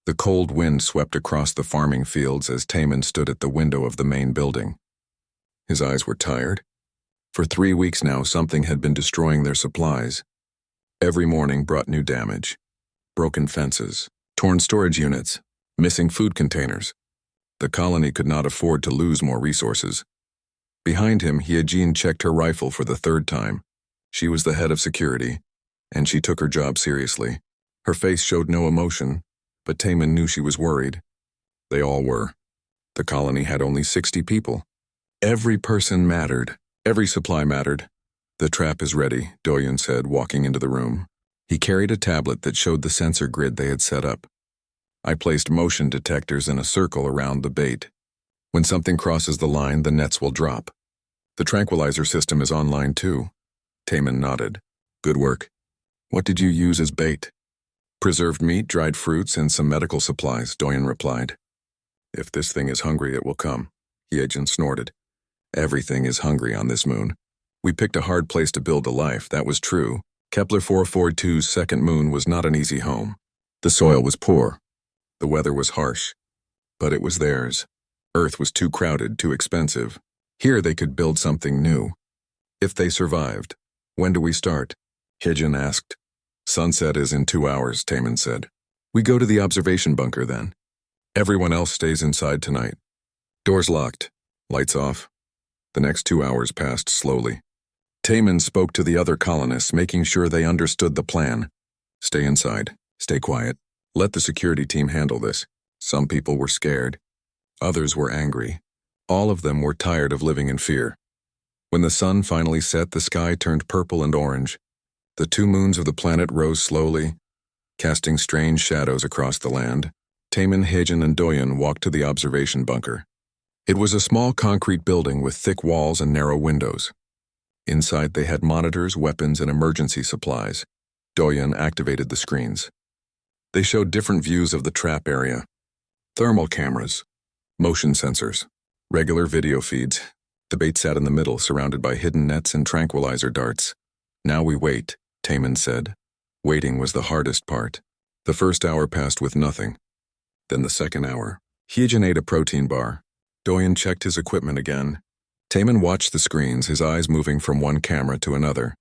The cold wind swept across the farming fields as Taman stood at the window of the main building. His eyes were tired. For 3 weeks now, something had been destroying their supplies. Every morning brought new damage. Broken fences, torn storage units, missing food containers. The colony could not afford to lose more resources. Behind him, Hyejin checked her rifle for the 3rd time. She was the head of security, and she took her job seriously. Her face showed no emotion, but Taman knew she was worried. They all were. The colony had only 60 people. Every person mattered. Every supply mattered. "The trap is ready," Doyen said, walking into the room. He carried a tablet that showed the sensor grid they had set up. "I placed motion detectors in a circle around the bait. When something crosses the line, the nets will drop. The tranquilizer system is online too." Taman nodded. "Good work. What did you use as bait?" "Preserved meat, dried fruits, and some medical supplies," Doyen replied. "If this thing is hungry, it will come," Hyejin snorted. "Everything is hungry on this moon. We picked a hard place to build a life, that was true. Kepler 442's second moon was not an easy home. The soil was poor. The weather was harsh. But it was theirs. Earth was too crowded, too expensive. Here they could build something new. If they survived. "When do we start?" Hyejin asked. "Sunset is in 2 hours," Taman said. "We go to the observation bunker then. Everyone else stays inside tonight. Doors locked. Lights off." The next 2 hours passed slowly. Taman spoke to the other colonists, making sure they understood the plan. "Stay inside. Stay quiet. Let the security team handle this." Some people were scared. Others were angry. All of them were tired of living in fear. When the sun finally set, the sky turned purple and orange. The 2 moons of the planet rose slowly, casting strange shadows across the land. Taman, Hyejin, and Doyen walked to the observation bunker. It was a small concrete building with thick walls and narrow windows. Inside they had monitors, weapons, and emergency supplies. Doyen activated the screens. They showed different views of the trap area. Thermal cameras, motion sensors, regular video feeds. The bait sat in the middle, surrounded by hidden nets and tranquilizer darts. "Now we wait," Taman said. Waiting was the hardest part. The first hour passed with nothing. Then the second hour. Hyejin ate a protein bar. Doyen checked his equipment again. Taman watched the screens, his eyes moving from one camera to another.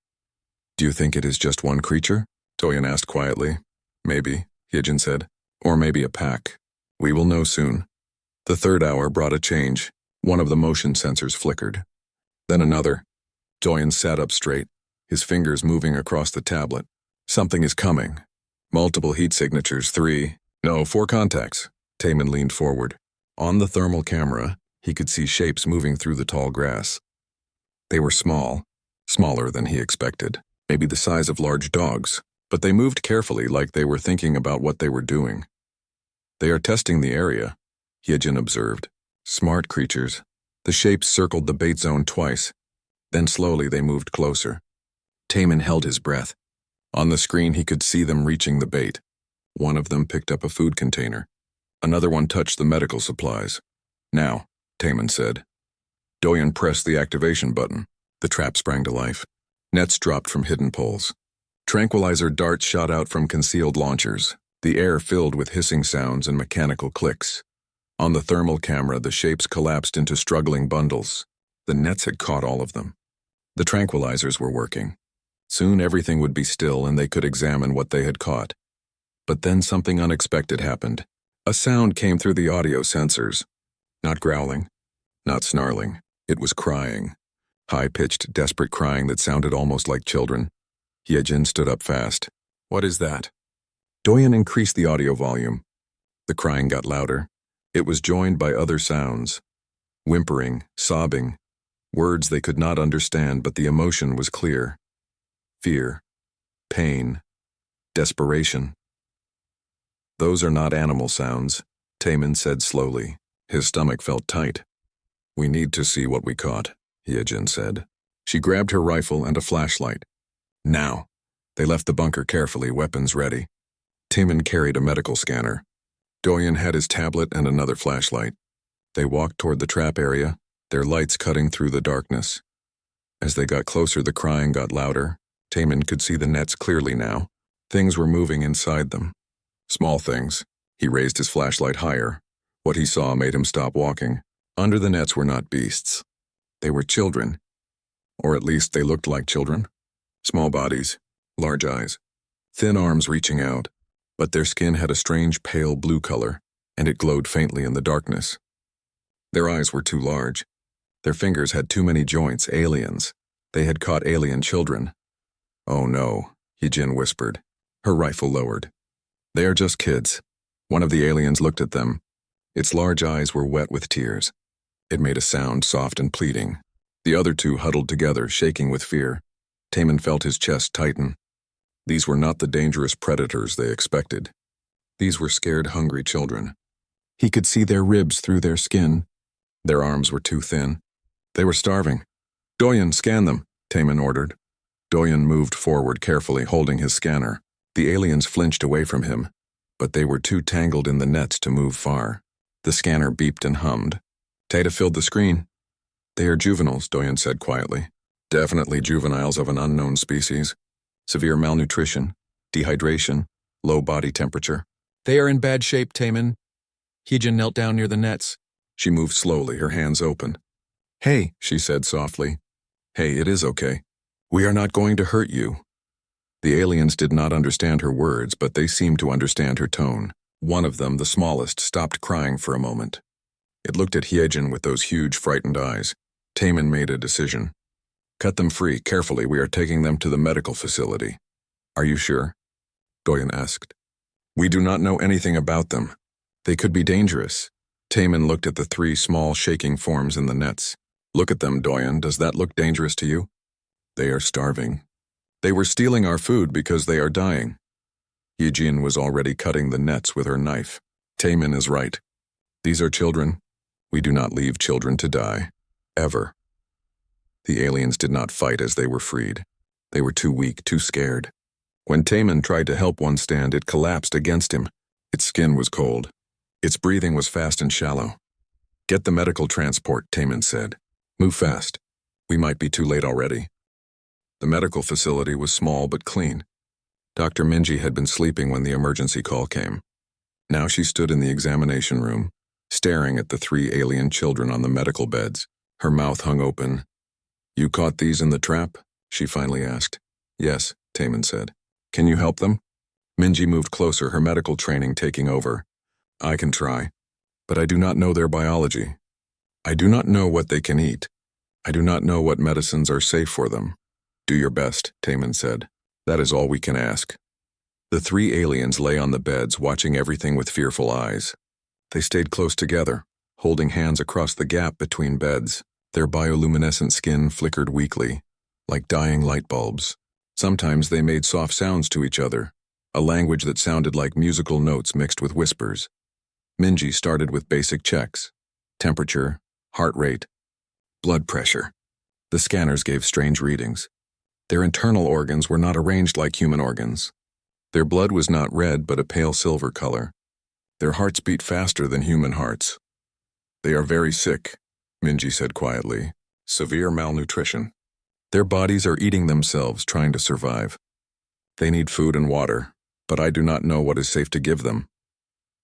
"Do you think it is just one creature?" Doyen asked quietly. "Maybe," Hyejin said. "Or maybe a pack. We will know soon." The third hour brought a change. One of the motion sensors flickered. Then another. Doyen sat up straight, his fingers moving across the tablet. "Something is coming. Multiple heat signatures, 4 contacts." Taman leaned forward. On the thermal camera, he could see shapes moving through the tall grass. They were small, smaller than he expected, maybe the size of large dogs, but they moved carefully like they were thinking about what they were doing. "They are testing the area," Hyejin observed. "Smart creatures." The shapes circled the bait zone twice. Then slowly they moved closer. Taman held his breath. On the screen he could see them reaching the bait. One of them picked up a food container. Another one touched the medical supplies. "Now," Taman said. Doyen pressed the activation button. The trap sprang to life. Nets dropped from hidden poles. Tranquilizer darts shot out from concealed launchers, the air filled with hissing sounds and mechanical clicks. On the thermal camera, the shapes collapsed into struggling bundles. The nets had caught all of them. The tranquilizers were working. Soon everything would be still and they could examine what they had caught. But then something unexpected happened. A sound came through the audio sensors. Not growling, not snarling. It was crying. High-pitched, desperate crying that sounded almost like children. Hyejin stood up fast. "What is that?" Doyen increased the audio volume. The crying got louder. It was joined by other sounds. Whimpering, sobbing. Words they could not understand, but the emotion was clear. Fear. Pain. Desperation. "Those are not animal sounds," Taman said slowly. His stomach felt tight. "We need to see what we caught," Hyejin said. She grabbed her rifle and a flashlight. "Now." They left the bunker carefully, weapons ready. Taman carried a medical scanner. Doyen had his tablet and another flashlight. They walked toward the trap area, their lights cutting through the darkness. As they got closer, the crying got louder. Taman could see the nets clearly now. Things were moving inside them. Small things, He raised his flashlight higher. What he saw made him stop walking. Under the nets were not beasts. They were children. Or at least they looked like children. Small bodies, large eyes, thin arms reaching out, but their skin had a strange pale blue color, and it glowed faintly in the darkness. Their eyes were too large. Their fingers had too many joints, aliens. They had caught alien children. "Oh no," Yijin whispered, her rifle lowered. "They are just kids." One of the aliens looked at them. Its large eyes were wet with tears. It made a sound, soft and pleading. The other two huddled together, shaking with fear. Taman felt his chest tighten. These were not the dangerous predators they expected. These were scared, hungry children. He could see their ribs through their skin. Their arms were too thin. They were starving. "Doyen, scan them," Taman ordered. Doyen moved forward carefully, holding his scanner. The aliens flinched away from him, but they were too tangled in the nets to move far. The scanner beeped and hummed. Tata filled the screen. "They are juveniles," Doyen said quietly. "Definitely juveniles of an unknown species. Severe malnutrition, dehydration, low body temperature." "They are in bad shape, Taman." Heejin knelt down near the nets. She moved slowly, her hands open. "Hey," she said softly. "Hey, it is okay. We are not going to hurt you." The aliens did not understand her words, but they seemed to understand her tone. One of them, the smallest, stopped crying for a moment. It looked at Hyejin with those huge, frightened eyes. Taman made a decision. "Cut them free, carefully. We are taking them to the medical facility." "Are you sure?" Doyen asked. "We do not know anything about them. They could be dangerous." Taman looked at the three small, shaking forms in the nets. "Look at them, Doyen. Does that look dangerous to you?" "They are starving. They were stealing our food because they are dying." Yijin was already cutting the nets with her knife. "Taman is right. These are children. We do not leave children to die. Ever." The aliens did not fight as they were freed. They were too weak, too scared. When Taman tried to help one stand, it collapsed against him. Its skin was cold. Its breathing was fast and shallow. "Get the medical transport," Taman said. "Move fast. We might be too late already." The medical facility was small but clean. Dr. Minji had been sleeping when the emergency call came. Now she stood in the examination room, staring at the three alien children on the medical beds. Her mouth hung open. "You caught these in the trap?" she finally asked. "Yes," Taman said. "Can you help them?" Minji moved closer, her medical training taking over. "I can try, but I do not know their biology. I do not know what they can eat. I do not know what medicines are safe for them." "Do your best," Taman said. "That is all we can ask." The three aliens lay on the beds, watching everything with fearful eyes. They stayed close together, holding hands across the gap between beds. Their bioluminescent skin flickered weakly, like dying light bulbs. Sometimes they made soft sounds to each other, a language that sounded like musical notes mixed with whispers. Minji started with basic checks: temperature, heart rate, blood pressure. The scanners gave strange readings. Their internal organs were not arranged like human organs. Their blood was not red but a pale silver color. Their hearts beat faster than human hearts. "They are very sick," Minji said quietly. "Severe malnutrition. Their bodies are eating themselves, trying to survive. They need food and water, but I do not know what is safe to give them."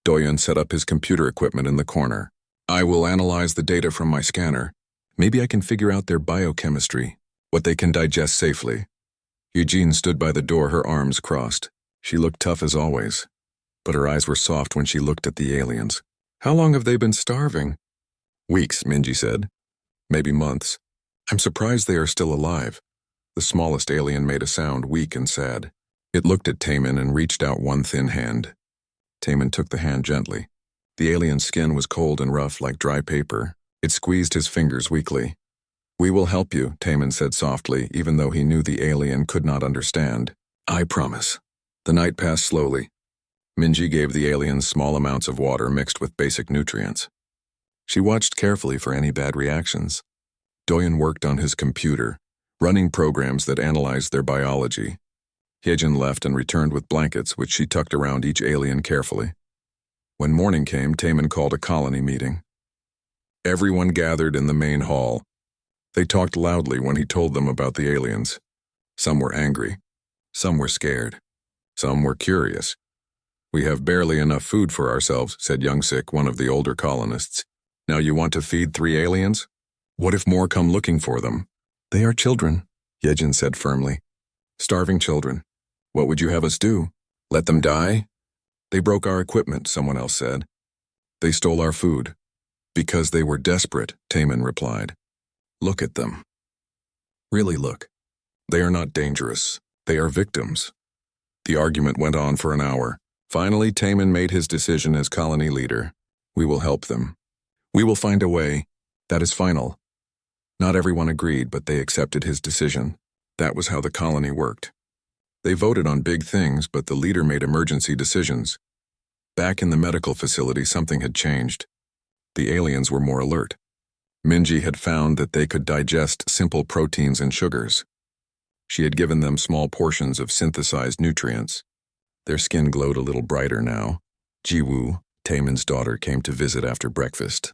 Doyen set up his computer equipment in the corner. "I will analyze the data from my scanner. Maybe I can figure out their biochemistry, what they can digest safely." Eugene stood by the door, her arms crossed. She looked tough as always, but her eyes were soft when she looked at the aliens. "How long have they been starving?" "Weeks," Minji said. "Maybe months. I'm surprised they are still alive." The smallest alien made a sound, weak and sad. It looked at Taman and reached out one thin hand. Taman took the hand gently. The alien's skin was cold and rough like dry paper. It squeezed his fingers weakly. "We will help you," Taman said softly, even though he knew the alien could not understand. "I promise." The night passed slowly. Minji gave the aliens small amounts of water mixed with basic nutrients. She watched carefully for any bad reactions. Doyen worked on his computer, running programs that analyzed their biology. Hyejin left and returned with blankets, which she tucked around each alien carefully. When morning came, Taman called a colony meeting. Everyone gathered in the main hall. They talked loudly when he told them about the aliens. Some were angry. Some were scared. Some were curious. We have barely enough food for ourselves, said Youngsik, one of the older colonists. Now you want to feed 3 aliens? What if more come looking for them? They are children, Yejin said firmly. Starving children. What would you have us do? Let them die? They broke our equipment, someone else said. They stole our food. Because they were desperate, Taman replied. Look at them. Really look. They are not dangerous. They are victims. The argument went on for an hour. Finally, Taman made his decision as colony leader. We will help them. We will find a way. That is final. Not everyone agreed, but they accepted his decision. That was how the colony worked. They voted on big things, but the leader made emergency decisions. Back in the medical facility, something had changed. The aliens were more alert. Minji had found that they could digest simple proteins and sugars. She had given them small portions of synthesized nutrients. Their skin glowed a little brighter now. Jiwoo, Taman's daughter, came to visit after breakfast.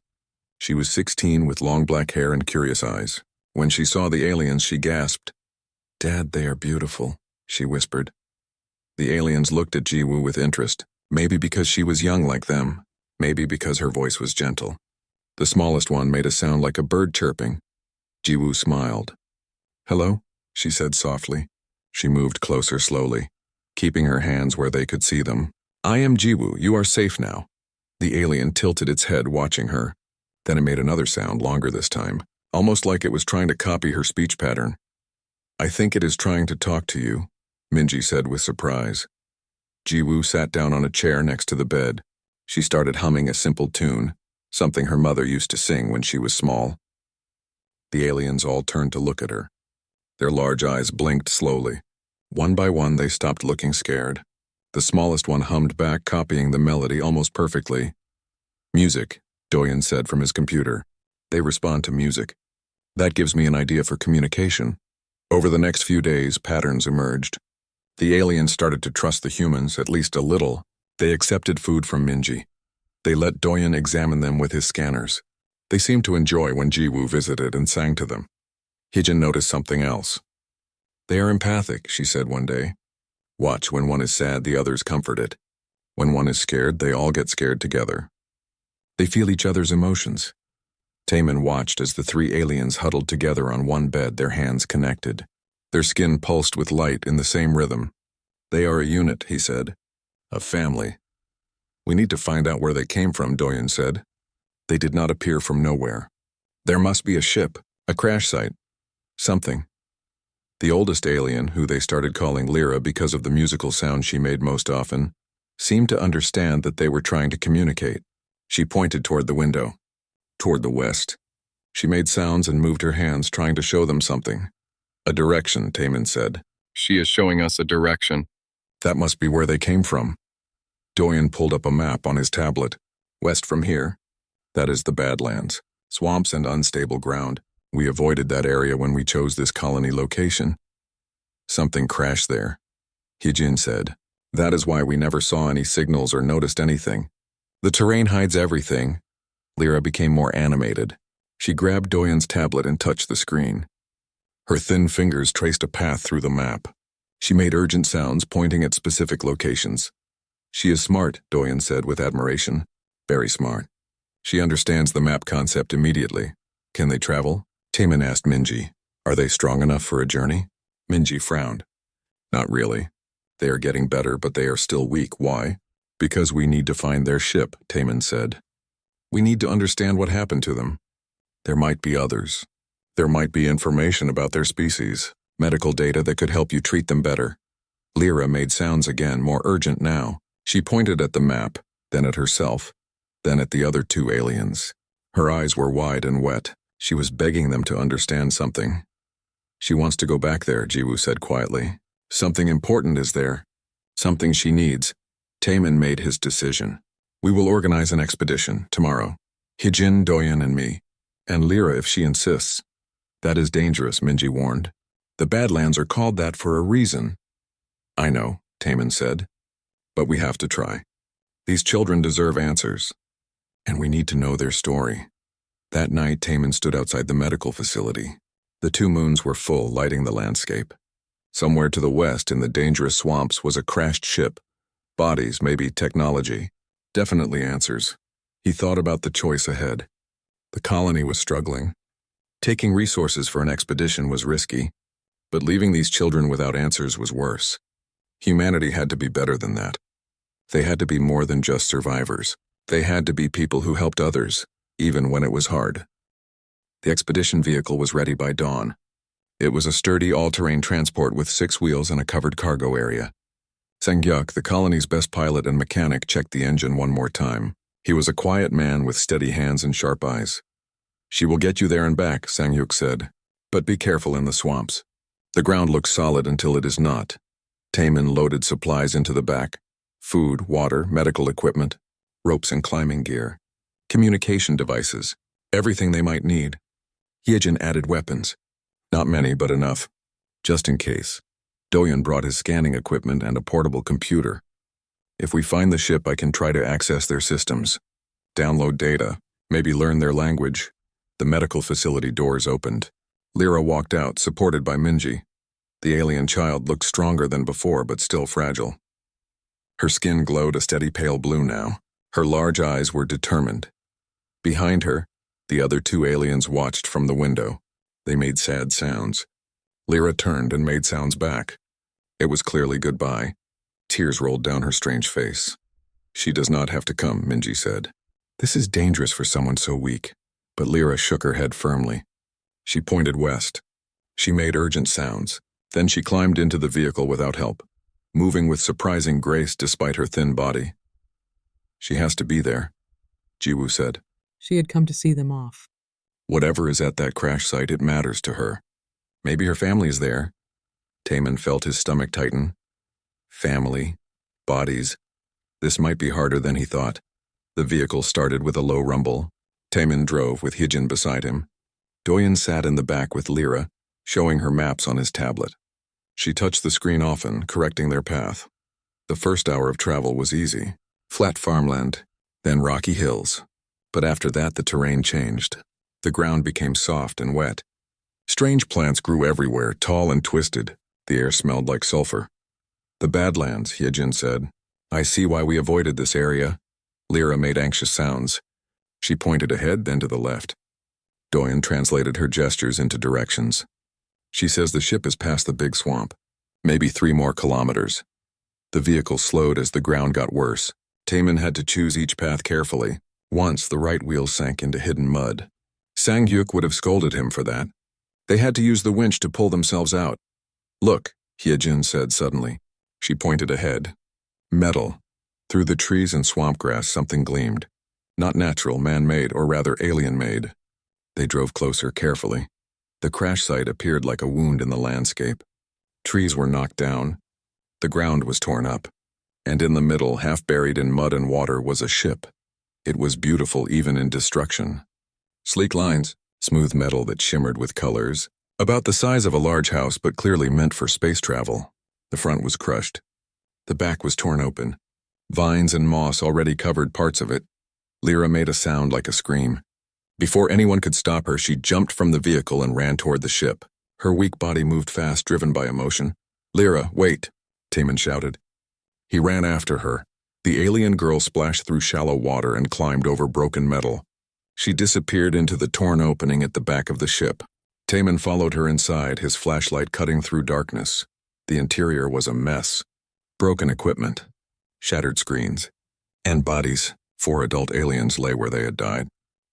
She was 16 with long black hair and curious eyes. When she saw the aliens, she gasped. Dad, they are beautiful, she whispered. The aliens looked at Jiwoo with interest, maybe because she was young like them, maybe because her voice was gentle. The smallest one made a sound like a bird chirping. Jiwoo smiled. Hello, she said softly. She moved closer slowly, keeping her hands where they could see them. I am Jiwoo, you are safe now. The alien tilted its head, watching her. Then it made another sound, longer this time, almost like it was trying to copy her speech pattern. I think it is trying to talk to you, Minji said with surprise. Jiwoo sat down on a chair next to the bed. She started humming a simple tune, something her mother used to sing when she was small. The aliens all turned to look at her. Their large eyes blinked slowly. One by one, they stopped looking scared. The smallest one hummed back, copying the melody almost perfectly. Music, Doyen said from his computer. They respond to music. That gives me an idea for communication. Over the next few days, patterns emerged. The aliens started to trust the humans, at least a little. They accepted food from Minji. They let Doyen examine them with his scanners. They seemed to enjoy when Jiwoo visited and sang to them. Hijin noticed something else. They are empathic, she said one day. Watch, when one is sad, the others comfort it. When one is scared, they all get scared together. They feel each other's emotions. Taman watched as the 3 aliens huddled together on one bed, their hands connected. Their skin pulsed with light in the same rhythm. They are a unit, he said. A family. We need to find out where they came from, Doyen said. They did not appear from nowhere. There must be a ship, a crash site, something. The oldest alien, who they started calling Lyra because of the musical sound she made most often, seemed to understand that they were trying to communicate. She pointed toward the window. Toward the west. She made sounds and moved her hands, trying to show them something. A direction, Taman said. She is showing us a direction. That must be where they came from. Doyen pulled up a map on his tablet. West from here. That is the Badlands. Swamps and unstable ground. We avoided that area when we chose this colony location. Something crashed there, Hijin said. That is why we never saw any signals or noticed anything. The terrain hides everything. Lyra became more animated. She grabbed Doyen's tablet and touched the screen. Her thin fingers traced a path through the map. She made urgent sounds, pointing at specific locations. She is smart, Doyen said with admiration. Very smart. She understands the map concept immediately. Can they travel? Taman asked Minji. Are they strong enough for a journey? Minji frowned. Not really. They are getting better, but they are still weak. Why? Because we need to find their ship, Taman said. We need to understand what happened to them. There might be others. There might be information about their species, medical data that could help you treat them better. Lyra made sounds again, more urgent now. She pointed at the map, then at herself, then at the other 2 aliens. Her eyes were wide and wet. She was begging them to understand something. She wants to go back there, Jiwoo said quietly. Something important is there. Something she needs. Taman made his decision. We will organize an expedition tomorrow. Hijin, Doyen, and me. And Lyra if she insists. That is dangerous, Minji warned. The Badlands are called that for a reason. I know, Taman said. But we have to try. These children deserve answers. And we need to know their story. That night, Taman stood outside the medical facility. The 2 moons were full, lighting the landscape. Somewhere to the west, in the dangerous swamps, was a crashed ship. Bodies, maybe technology. Definitely answers. He thought about the choice ahead. The colony was struggling. Taking resources for an expedition was risky, but leaving these children without answers was worse. Humanity had to be better than that. They had to be more than just survivors. They had to be people who helped others, even when it was hard. The expedition vehicle was ready by dawn. It was a sturdy all-terrain transport with 6 wheels and a covered cargo area. Sang-hyuk, the colony's best pilot and mechanic, checked the engine one more time. He was a quiet man with steady hands and sharp eyes. "She will get you there and back," Sang-hyuk said. "But be careful in the swamps. The ground looks solid until it is not." Taemin loaded supplies into the back. Food, water, medical equipment, ropes and climbing gear, communication devices, everything they might need. Hyejin added weapons. Not many, but enough. Just in case. Doyeon brought his scanning equipment and a portable computer. "If we find the ship, I can try to access their systems. Download data, maybe learn their language." The medical facility doors opened. Lyra walked out, supported by Minji. The alien child looked stronger than before, but still fragile. Her skin glowed a steady pale blue now. Her large eyes were determined. Behind her, the other 2 aliens watched from the window. They made sad sounds. Lyra turned and made sounds back. It was clearly goodbye. Tears rolled down her strange face. "She does not have to come," Minji said. "This is dangerous for someone so weak." But Lyra shook her head firmly. She pointed west. She made urgent sounds. Then she climbed into the vehicle without help, moving with surprising grace despite her thin body. "She has to be there," Jiwoo said. She had come to see them off. "Whatever is at that crash site, it matters to her. Maybe her family is there." Taemin felt his stomach tighten. Family. Bodies. This might be harder than he thought. The vehicle started with a low rumble. Taemin drove with Hyejin beside him. Doyeon sat in the back with Lyra, showing her maps on his tablet. She touched the screen often, correcting their path. The first hour of travel was easy. Flat farmland, then rocky hills. But after that, the terrain changed. The ground became soft and wet. Strange plants grew everywhere, tall and twisted. The air smelled like sulfur. "The Badlands," Hyejin said. "I see why we avoided this area." Lyra made anxious sounds. She pointed ahead, then to the left. Doyeon translated her gestures into directions. "She says the ship is past the big swamp. Maybe 3 more kilometers." The vehicle slowed as the ground got worse. Taemin had to choose each path carefully. Once, the right wheel sank into hidden mud. Sang-hyuk would have scolded him for that. They had to use the winch to pull themselves out. "Look," Hyejin said suddenly. She pointed ahead. Metal. Through the trees and swamp grass, something gleamed. Not natural, man-made, or rather alien-made. They drove closer, carefully. The crash site appeared like a wound in the landscape. Trees were knocked down. The ground was torn up. And in the middle, half buried in mud and water, was a ship. It was beautiful even in destruction. Sleek lines, smooth metal that shimmered with colors, about the size of a large house but clearly meant for space travel. The front was crushed. The back was torn open. Vines and moss already covered parts of it. Lyra made a sound like a scream. Before anyone could stop her, she jumped from the vehicle and ran toward the ship. Her weak body moved fast, driven by emotion. "Lyra, wait," Taemin shouted. He ran after her. The alien girl splashed through shallow water and climbed over broken metal. She disappeared into the torn opening at the back of the ship. Taemin followed her inside, his flashlight cutting through darkness. The interior was a mess. Broken equipment, shattered screens, and bodies. 4 adult aliens lay where they had died.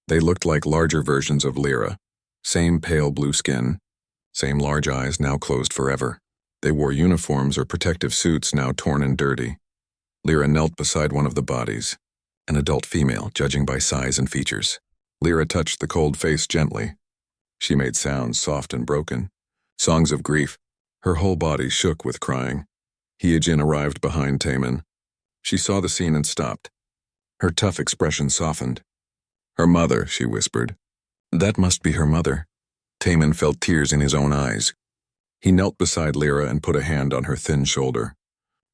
They looked like larger versions of Lyra. Same pale blue skin, same large eyes now closed forever. They wore uniforms or protective suits now torn and dirty. Lyra knelt beside one of the bodies, an adult female, judging by size and features. Lyra touched the cold face gently. She made sounds soft and broken, songs of grief. Her whole body shook with crying. Hyejin arrived behind Taemin. She saw the scene and stopped. Her tough expression softened. "Her mother," she whispered. "That must be her mother." Taemin felt tears in his own eyes. He knelt beside Lyra and put a hand on her thin shoulder.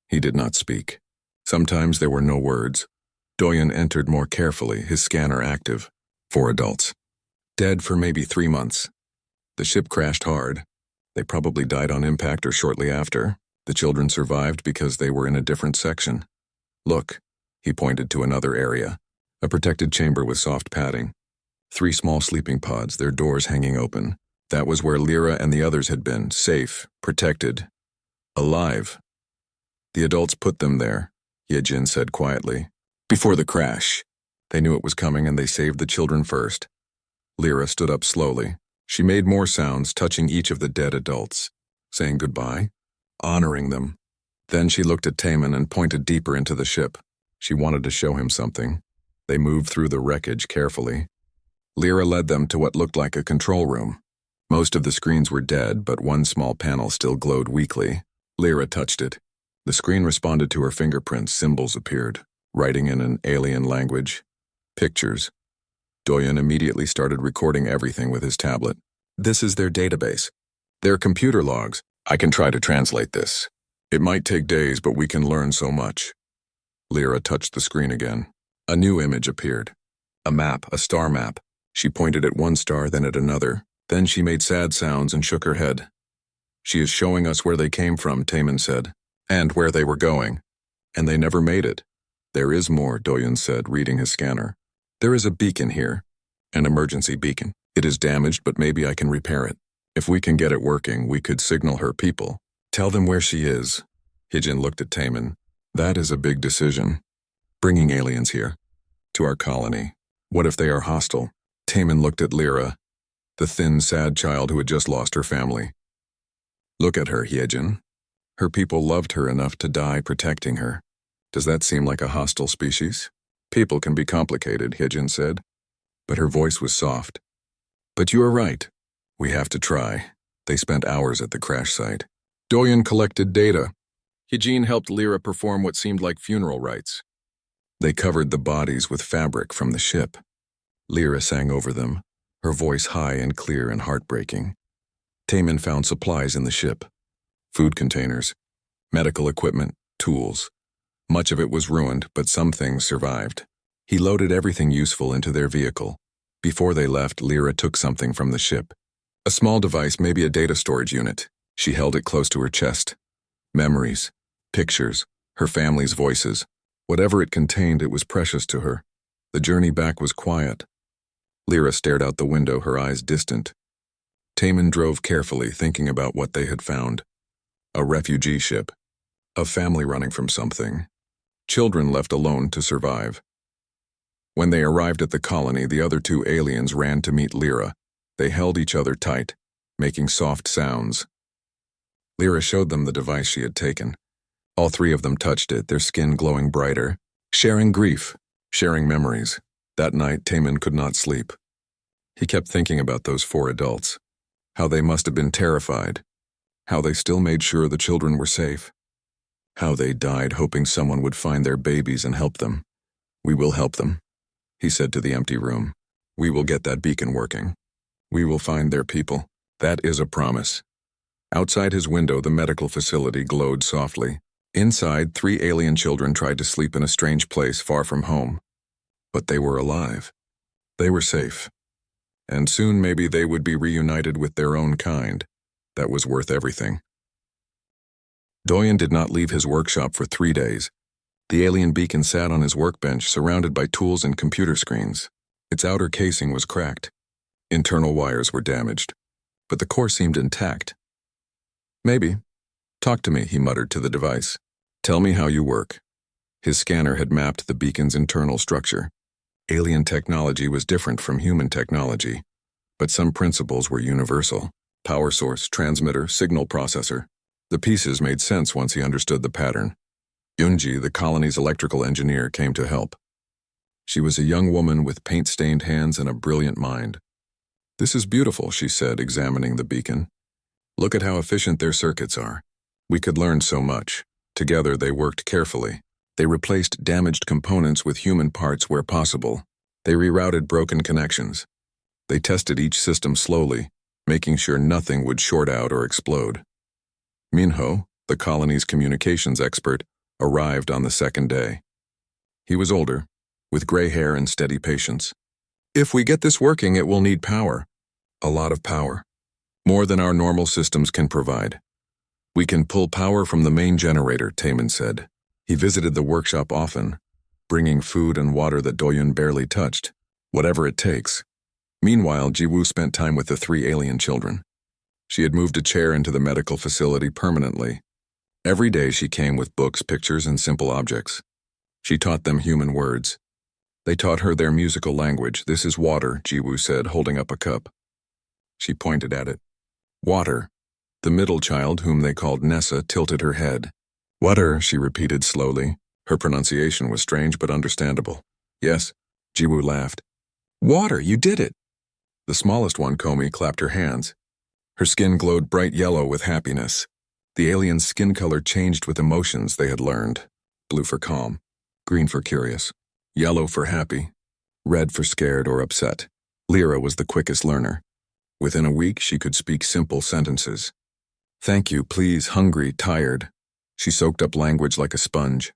He did not speak. Sometimes there were no words. Doyeon entered more carefully, his scanner active. 4 adults. Dead for maybe 3 months. The ship crashed hard. They probably died on impact or shortly after. The children survived because they were in a different section. Look, he pointed to another area, a protected chamber with soft padding. 3 small sleeping pods, their doors hanging open. That was where Lyra and the others had been, safe, protected, alive. The adults put them there, Yejin said quietly. Before the crash. They knew it was coming and they saved the children first. Lyra stood up slowly. She made more sounds, touching each of the dead adults, saying goodbye, honoring them. Then she looked at Taman and pointed deeper into the ship. She wanted to show him something. They moved through the wreckage carefully. Lyra led them to what looked like a control room. Most of the screens were dead, but one small panel still glowed weakly. Lyra touched it. The screen responded to her fingerprints. Symbols appeared, writing in an alien language. Pictures. Doyen immediately started recording everything with his tablet. This is their database. Their computer logs. I can try to translate this. It might take days, but we can learn so much. Lyra touched the screen again. A new image appeared. A map, a star map. She pointed at one star, then at another. Then she made sad sounds and shook her head. She is showing us where they came from, Taman said, and where they were going. And they never made it. There is more, Doyen said, reading his scanner. There is a beacon here. An emergency beacon. It is damaged, but maybe I can repair it. If we can get it working, we could signal her people. Tell them where she is. Hijin looked at Taman. That is a big decision. Bringing aliens here. To our colony. What if they are hostile? Taman looked at Lyra, the thin, sad child who had just lost her family. Look at her, Hyejin. Her people loved her enough to die protecting her. Does that seem like a hostile species? People can be complicated, Hyejin said. But her voice was soft. But you are right. We have to try. They spent hours at the crash site. Doyen collected data. Hyejin helped Lyra perform what seemed like funeral rites. They covered the bodies with fabric from the ship. Lyra sang over them, her voice high and clear and heartbreaking. Taman found supplies in the ship. Food containers, medical equipment, tools. Much of it was ruined, but some things survived. He loaded everything useful into their vehicle. Before they left, Lyra took something from the ship. A small device, maybe a data storage unit. She held it close to her chest. Memories, pictures, her family's voices. Whatever it contained, it was precious to her. The journey back was quiet. Lyra stared out the window, her eyes distant. Taman drove carefully, thinking about what they had found. A refugee ship. A family running from something. Children left alone to survive. When they arrived at the colony, the other 2 aliens ran to meet Lyra. They held each other tight, making soft sounds. Lyra showed them the device she had taken. All 3 of them touched it, their skin glowing brighter, sharing grief, sharing memories. That night, Taman could not sleep. He kept thinking about those 4 adults, how they must have been terrified, how they still made sure the children were safe, how they died hoping someone would find their babies and help them. We will help them, he said to the empty room. We will get that beacon working. We will find their people. That is a promise. Outside his window, the medical facility glowed softly. Inside, 3 alien children tried to sleep in a strange place far from home. But they were alive. They were safe. And soon maybe they would be reunited with their own kind. That was worth everything. Doyen did not leave his workshop for 3 days. The alien beacon sat on his workbench, surrounded by tools and computer screens. Its outer casing was cracked. Internal wires were damaged. But the core seemed intact. Maybe. Talk to me, he muttered to the device. Tell me how you work. His scanner had mapped the beacon's internal structure. Alien technology was different from human technology, but some principles were universal. Power source, transmitter, signal processor. The pieces made sense once he understood the pattern. Yunji, the colony's electrical engineer, came to help. She was a young woman with paint-stained hands and a brilliant mind. This is beautiful, she said, examining the beacon. Look at how efficient their circuits are. We could learn so much. Together they worked carefully. They replaced damaged components with human parts where possible. They rerouted broken connections. They tested each system slowly, making sure nothing would short out or explode. Minho, the colony's communications expert, arrived on the 2nd day. He was older, with gray hair and steady patience. If we get this working, it will need power. A lot of power. More than our normal systems can provide. We can pull power from the main generator, Taman said. He visited the workshop often, bringing food and water that Doyun barely touched, whatever it takes. Meanwhile, Jiwoo spent time with the 3 alien children. She had moved a chair into the medical facility permanently. Every day she came with books, pictures, and simple objects. She taught them human words. They taught her their musical language. "This is water," Jiwoo said, holding up a cup. She pointed at it. "Water." The middle child, whom they called Nessa, tilted her head. "Water," she repeated slowly. Her pronunciation was strange but understandable. "Yes," Jiwoo laughed. "Water, you did it." The smallest one, Komi, clapped her hands. Her skin glowed bright yellow with happiness. The alien's skin color changed with emotions they had learned. Blue for calm, green for curious, yellow for happy, red for scared or upset. Lyra was the quickest learner. Within a week, she could speak simple sentences. "Thank you, please, hungry, tired." She soaked up language like a sponge.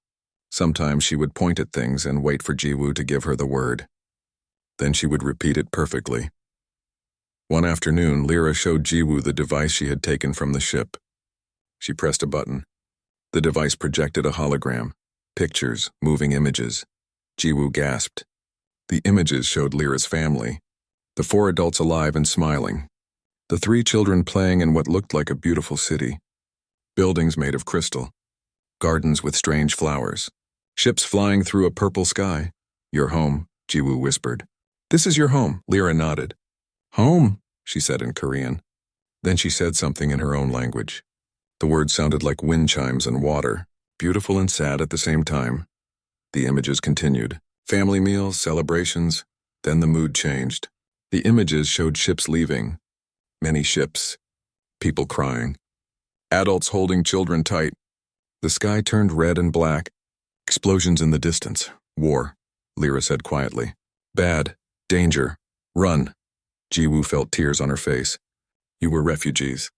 Sometimes she would point at things and wait for Jiwoo to give her the word. Then she would repeat it perfectly. One afternoon, Lyra showed Jiwoo the device she had taken from the ship. She pressed a button. The device projected a hologram, pictures, moving images. Jiwoo gasped. The images showed Lyra's family, the 4 adults alive and smiling, the 3 children playing in what looked like a beautiful city, buildings made of crystal, gardens with strange flowers, ships flying through a purple sky. "Your home," Jiwoo whispered. "This is your home," Lyra nodded. "Home," she said in Korean. Then she said something in her own language. The words sounded like wind chimes and water, beautiful and sad at the same time. The images continued. Family meals, celebrations. Then the mood changed. The images showed ships leaving. Many ships. People crying. Adults holding children tight. The sky turned red and black. Explosions in the distance. "War," Lyra said quietly. "Bad. Danger. Run." Jiwoo felt tears on her face. "You were refugees.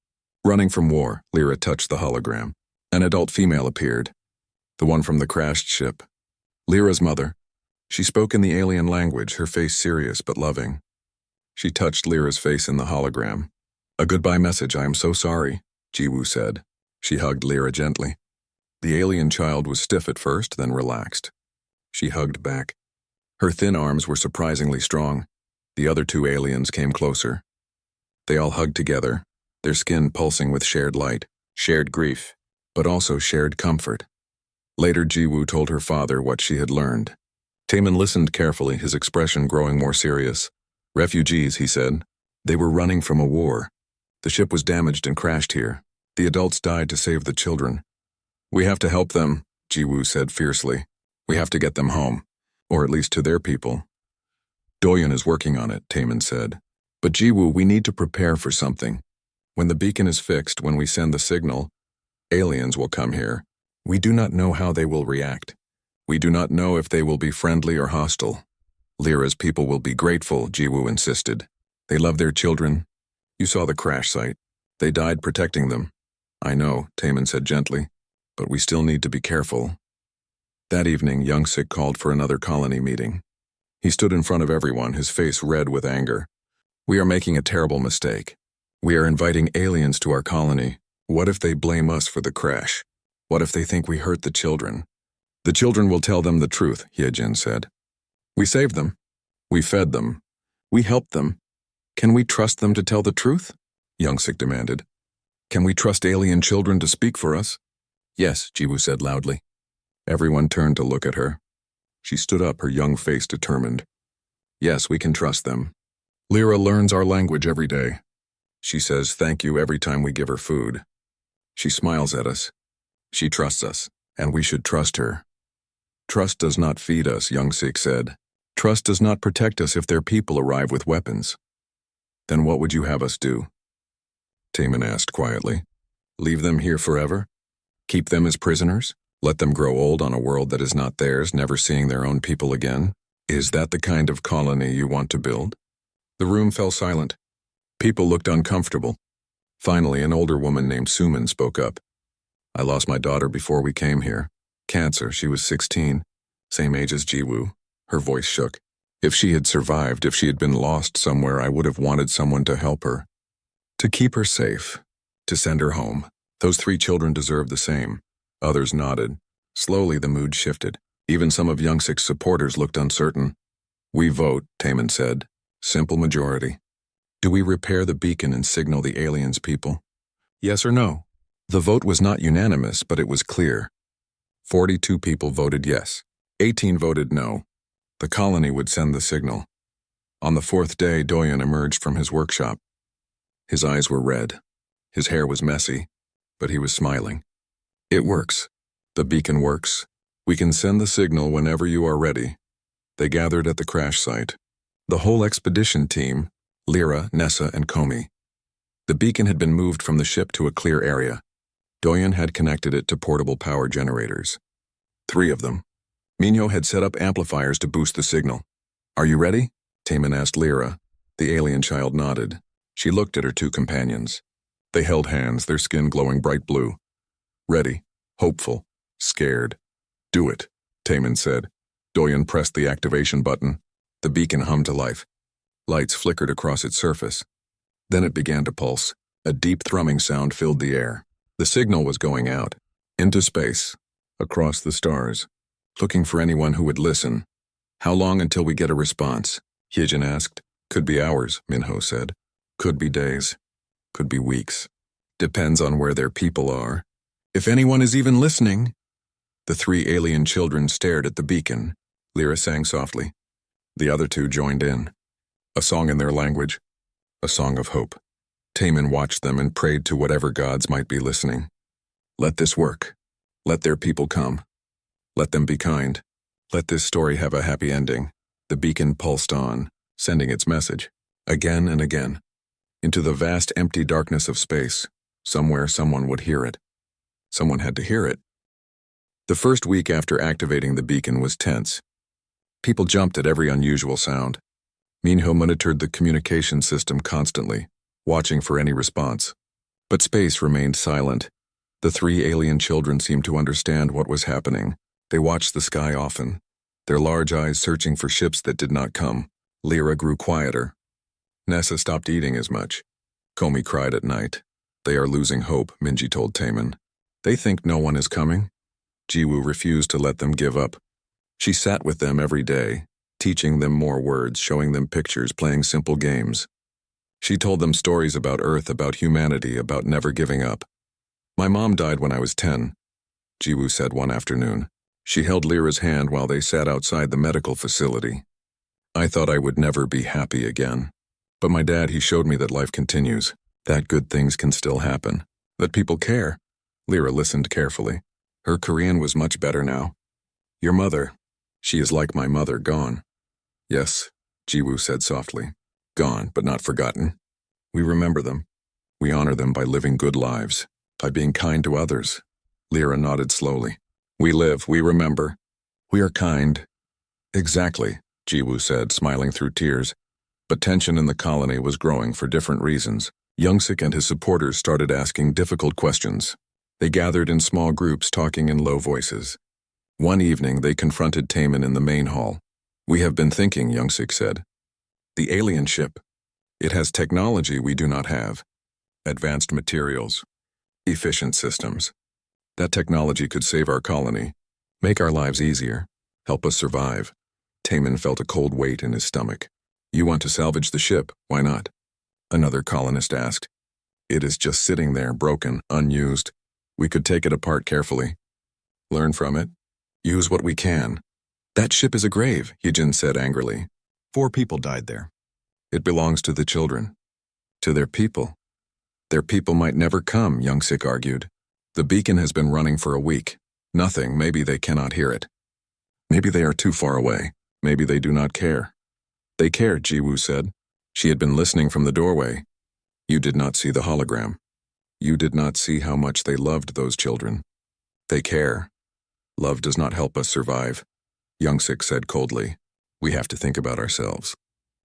Running from war." Lyra touched the hologram. An adult female appeared. The one from the crashed ship. Lyra's mother. She spoke in the alien language, her face serious but loving. She touched Lyra's face in the hologram. "A goodbye message. I am so sorry," Jiwoo said. She hugged Lyra gently. The alien child was stiff at first, then relaxed. She hugged back. Her thin arms were surprisingly strong. The other 2 aliens came closer. They all hugged together, their skin pulsing with shared light, shared grief, but also shared comfort. Later, Jiwoo told her father what she had learned. Taemin listened carefully, his expression growing more serious. "Refugees," he said. "They were running from a war. The ship was damaged and crashed here. The adults died to save the children. We have to help them," Jiwoo said fiercely. "We have to get them home, or at least to their people." "Doyun is working on it," Taemin said. "But Jiwoo, we need to prepare for something. When the beacon is fixed, when we send the signal, aliens will come here. We do not know how they will react. We do not know if they will be friendly or hostile. Lyra's people will be grateful," Jiwoo insisted. "They love their children. You saw the crash site. They died protecting them." "I know," Taemin said gently, "but we still need to be careful." That evening, Young-sik called for another colony meeting. He stood in front of everyone, his face red with anger. "We are making a terrible mistake. We are inviting aliens to our colony. What if they blame us for the crash? What if they think we hurt the children? The children will tell them the truth," Hyejin said. "We saved them. We fed them. We helped them. Can we trust them to tell the truth?" Young-sik demanded. "Can we trust alien children to speak for us?" "Yes," Jiwoo said loudly. Everyone turned to look at her. She stood up, her young face determined. "Yes, we can trust them. Lyra learns our language every day. She says thank you every time we give her food. She smiles at us. She trusts us, and we should trust her." "Trust does not feed us," Young-sik said. "Trust does not protect us if their people arrive with weapons." "Then what would you have us do?" Taemin asked quietly. "Leave them here forever? Keep them as prisoners? Let them grow old on a world that is not theirs, never seeing their own people again? Is that the kind of colony you want to build?" The room fell silent. People looked uncomfortable. Finally, an older woman named Suman spoke up. "I lost my daughter before we came here. Cancer, she was 16, same age as Jiwoo." Her voice shook. "If she had survived, if she had been lost somewhere, I would have wanted someone to help her. To keep her safe. To send her home. Those 3 children deserve the same." Others nodded. Slowly the mood shifted. Even some of Youngsik's supporters looked uncertain. "We vote," Taman said. "Simple majority. Do we repair the beacon and signal the aliens people? Yes or no?" The vote was not unanimous, but it was clear. 42 people voted yes. 18 voted no. The colony would send the signal. On the fourth day, Doyen emerged from his workshop. His eyes were red. His hair was messy, but he was smiling. "It works. The beacon works. We can send the signal whenever you are ready." They gathered at the crash site. The whole expedition team, Lyra, Nessa, and Comey. The beacon had been moved from the ship to a clear area. Doyen had connected it to portable power generators. 3 of them. Minho had set up amplifiers to boost the signal. "Are you ready?" Taman asked Lyra. The alien child nodded. She looked at her 2 companions. They held hands, their skin glowing bright blue. Ready, hopeful, scared. "Do it," Taman said. Doyen pressed the activation button. The beacon hummed to life. Lights flickered across its surface. Then it began to pulse. A deep thrumming sound filled the air. The signal was going out, into space, across the stars, looking for anyone who would listen. "How long until we get a response?" Hyejin asked. "Could be hours," Minho said. "Could be days. Could be weeks. Depends on where their people are. If anyone is even listening." The 3 alien children stared at the beacon. Lyra sang softly. The other 2 joined in. A song in their language. A song of hope. Taman watched them and prayed to whatever gods might be listening. "Let this work. Let their people come. Let them be kind. Let this story have a happy ending." The beacon pulsed on, sending its message, again and again, into the vast empty darkness of space. Somewhere someone would hear it. Someone had to hear it. The first week after activating the beacon was tense. People jumped at every unusual sound. Minho monitored the communication system constantly, watching for any response. But space remained silent. The 3 alien children seemed to understand what was happening. They watched the sky often, their large eyes searching for ships that did not come. Lyra grew quieter. Nessa stopped eating as much. Comey cried at night. "They are losing hope," Minji told Taman. "They think no one is coming." Jiwoo refused to let them give up. She sat with them every day, teaching them more words, showing them pictures, playing simple games. She told them stories about Earth, about humanity, about never giving up. "My mom died when I was 10, Jiwoo said one afternoon. She held Lyra's hand while they sat outside the medical facility. "I thought I would never be happy again. But my dad, he showed me that life continues, that good things can still happen, that people care." Lyra listened carefully. Her Korean was much better now. "Your mother, she is like my mother, gone." "Yes," Jiwoo said softly. "Gone, but not forgotten. We remember them. We honor them by living good lives, by being kind to others." Lyra nodded slowly. "We live, we remember. We are kind." "Exactly," Jiwoo said, smiling through tears. But tension in the colony was growing for different reasons. Youngsik and his supporters started asking difficult questions. They gathered in small groups, talking in low voices. One evening, they confronted Taman in the main hall. "We have been thinking," Youngsik said. "The alien ship. It has technology we do not have. Advanced materials. Efficient systems. That technology could save our colony, make our lives easier, help us survive." Taman felt a cold weight in his stomach. "You want to salvage the ship, why not?" Another colonist asked. "It is just sitting there, broken, unused. We could take it apart carefully. Learn from it. Use what we can." "That ship is a grave," Hyejin said angrily. 4 people died there. "It belongs to the children. To their people. Their people might never come," Youngsik argued. "The beacon has been running for a week. Nothing, maybe they cannot hear it. Maybe they are too far away. Maybe they do not care." "They cared," Jiwoo said. She had been listening from the doorway. "You did not see the hologram. You did not see how much they loved those children. They care. Love does not help us survive," Youngsik said coldly. "We have to think about ourselves.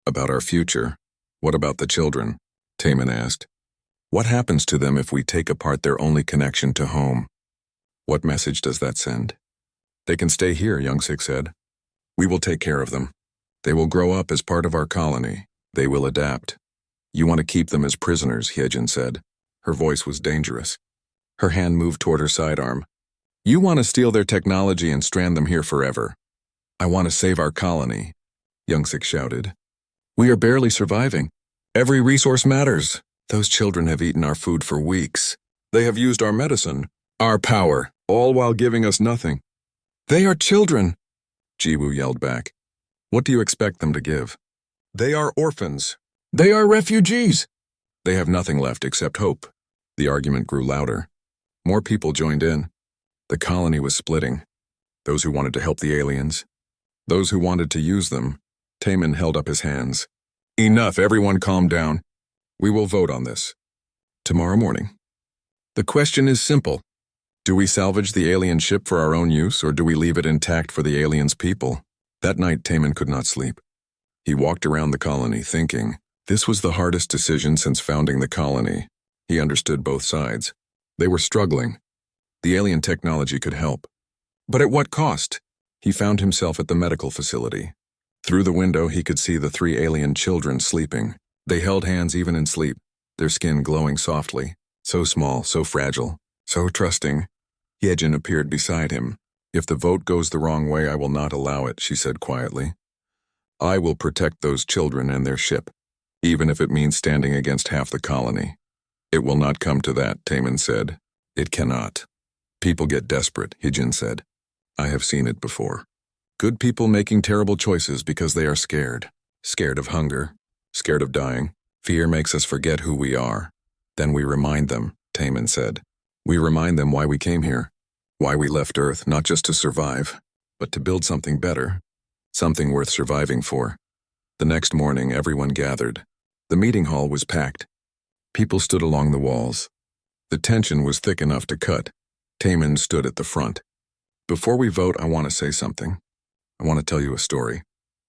About our future. What about the children?" Taman asked. "What happens to them if we take apart their only connection to home? What message does that send?" "They can stay here," Youngsik said. "We will take care of them. They will grow up as part of our colony. They will adapt. You want to keep them as prisoners," Hyejin said. Her voice was dangerous. Her hand moved toward her sidearm. You want to steal their technology and strand them here forever. I want to save our colony, Youngsik shouted. We are barely surviving. Every resource matters. Those children have eaten our food for weeks. They have used our medicine, our power, all while giving us nothing. They are children, Jiwoo yelled back. What do you expect them to give? They are orphans. They are refugees. They have nothing left except hope. The argument grew louder. More people joined in. The colony was splitting. Those who wanted to help the aliens. Those who wanted to use them. Taemin held up his hands. Enough, everyone calm down. We will vote on this. Tomorrow morning. The question is simple. Do we salvage the alien ship for our own use, or do we leave it intact for the aliens' people? That night, Taemin could not sleep. He walked around the colony thinking, this was the hardest decision since founding the colony. He understood both sides. They were struggling. The alien technology could help. But at what cost? He found himself at the medical facility. Through the window, he could see the 3 alien children sleeping. They held hands even in sleep, their skin glowing softly. So small, so fragile, so trusting. Hyejin appeared beside him. If the vote goes the wrong way, I will not allow it, she said quietly. I will protect those children and their ship, even if it means standing against half the colony. It will not come to that, Taemin said. It cannot. People get desperate, Hyejin said. I have seen it before. Good people making terrible choices because they are scared. Scared of hunger. Scared of dying. Fear makes us forget who we are. Then we remind them, Taemin said. We remind them why we came here. Why we left Earth, not just to survive, but to build something better. Something worth surviving for. The next morning, everyone gathered. The meeting hall was packed. People stood along the walls. The tension was thick enough to cut. Taemin stood at the front. Before we vote, I want to say something. I want to tell you a story.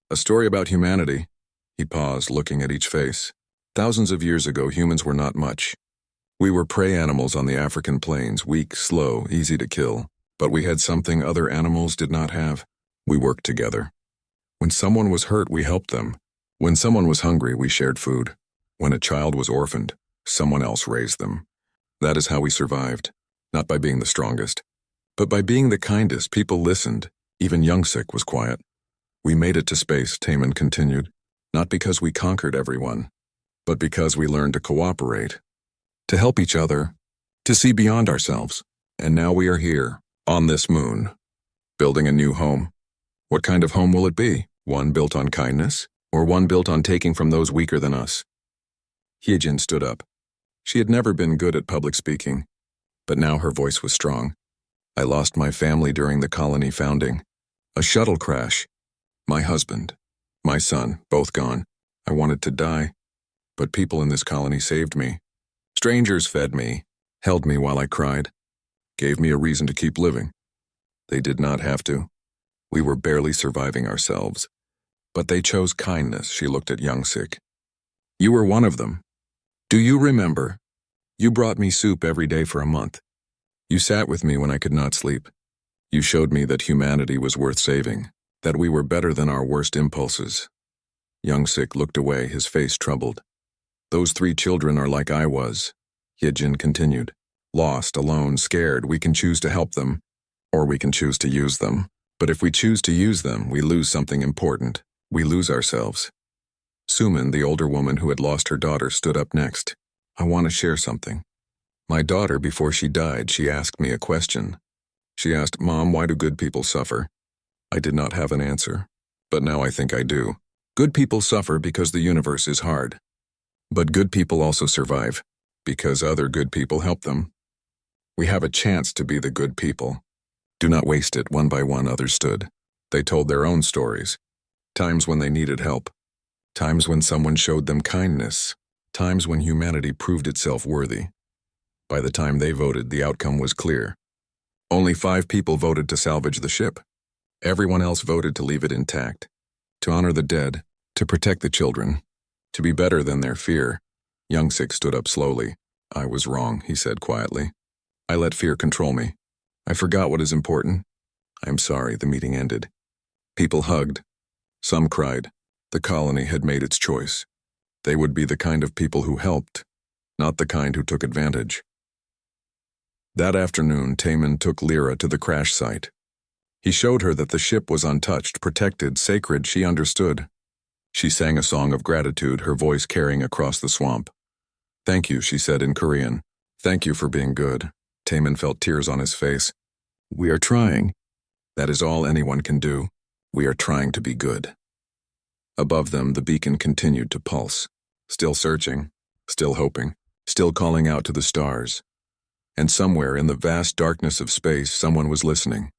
A story about humanity. He paused, looking at each face. Thousands of years ago, humans were not much. We were prey animals on the African plains, weak, slow, easy to kill. But we had something other animals did not have. We worked together. When someone was hurt, we helped them. When someone was hungry, we shared food. When a child was orphaned, someone else raised them. That is how we survived. Not by being the strongest, but by being the kindest. People listened. Even Youngsik was quiet. We made it to space, Taemin continued. Not because we conquered everyone, but because we learned to cooperate, to help each other, to see beyond ourselves. And now we are here, on this moon, building a new home. What kind of home will it be? One built on kindness, or one built on taking from those weaker than us? Hyejin stood up. She had never been good at public speaking, but now her voice was strong. I lost my family during the colony founding. A shuttle crash. My husband, my son, both gone. I wanted to die, but people in this colony saved me. Strangers fed me, held me while I cried, gave me a reason to keep living. They did not have to. We were barely surviving ourselves. But they chose kindness, she looked at Youngsik. You were one of them. Do you remember? You brought me soup every day for a month. You sat with me when I could not sleep. You showed me that humanity was worth saving, that we were better than our worst impulses. Youngsik looked away, his face troubled. Those 3 children are like I was, Hyejin continued. Lost, alone, scared, we can choose to help them, or we can choose to use them. But if we choose to use them, we lose something important. We lose ourselves. Suman, the older woman who had lost her daughter, stood up next. I want to share something. My daughter, before she died, she asked me a question. She asked, Mom, why do good people suffer? I did not have an answer, but now I think I do. Good people suffer because the universe is hard. But good people also survive, because other good people help them. We have a chance to be the good people. Do not waste it. One by one, others stood. They told their own stories. Times when they needed help. Times when someone showed them kindness. Times when humanity proved itself worthy. By the time they voted, the outcome was clear. Only 5 people voted to salvage the ship. Everyone else voted to leave it intact, to honor the dead, to protect the children, to be better than their fear. Youngsik stood up slowly. I was wrong, he said quietly. I let fear control me. I forgot what is important. I am sorry. The meeting ended. People hugged. Some cried. The colony had made its choice. They would be the kind of people who helped, not the kind who took advantage. That afternoon, Taman took Lyra to the crash site. He showed her that the ship was untouched, protected, sacred. She understood. She sang a song of gratitude, her voice carrying across the swamp. "Thank you," she said in Korean. "Thank you for being good." Taman felt tears on his face. "We are trying. That is all anyone can do. We are trying to be good." Above them, the beacon continued to pulse. Still searching, still hoping, still calling out to the stars. And somewhere in the vast darkness of space, someone was listening.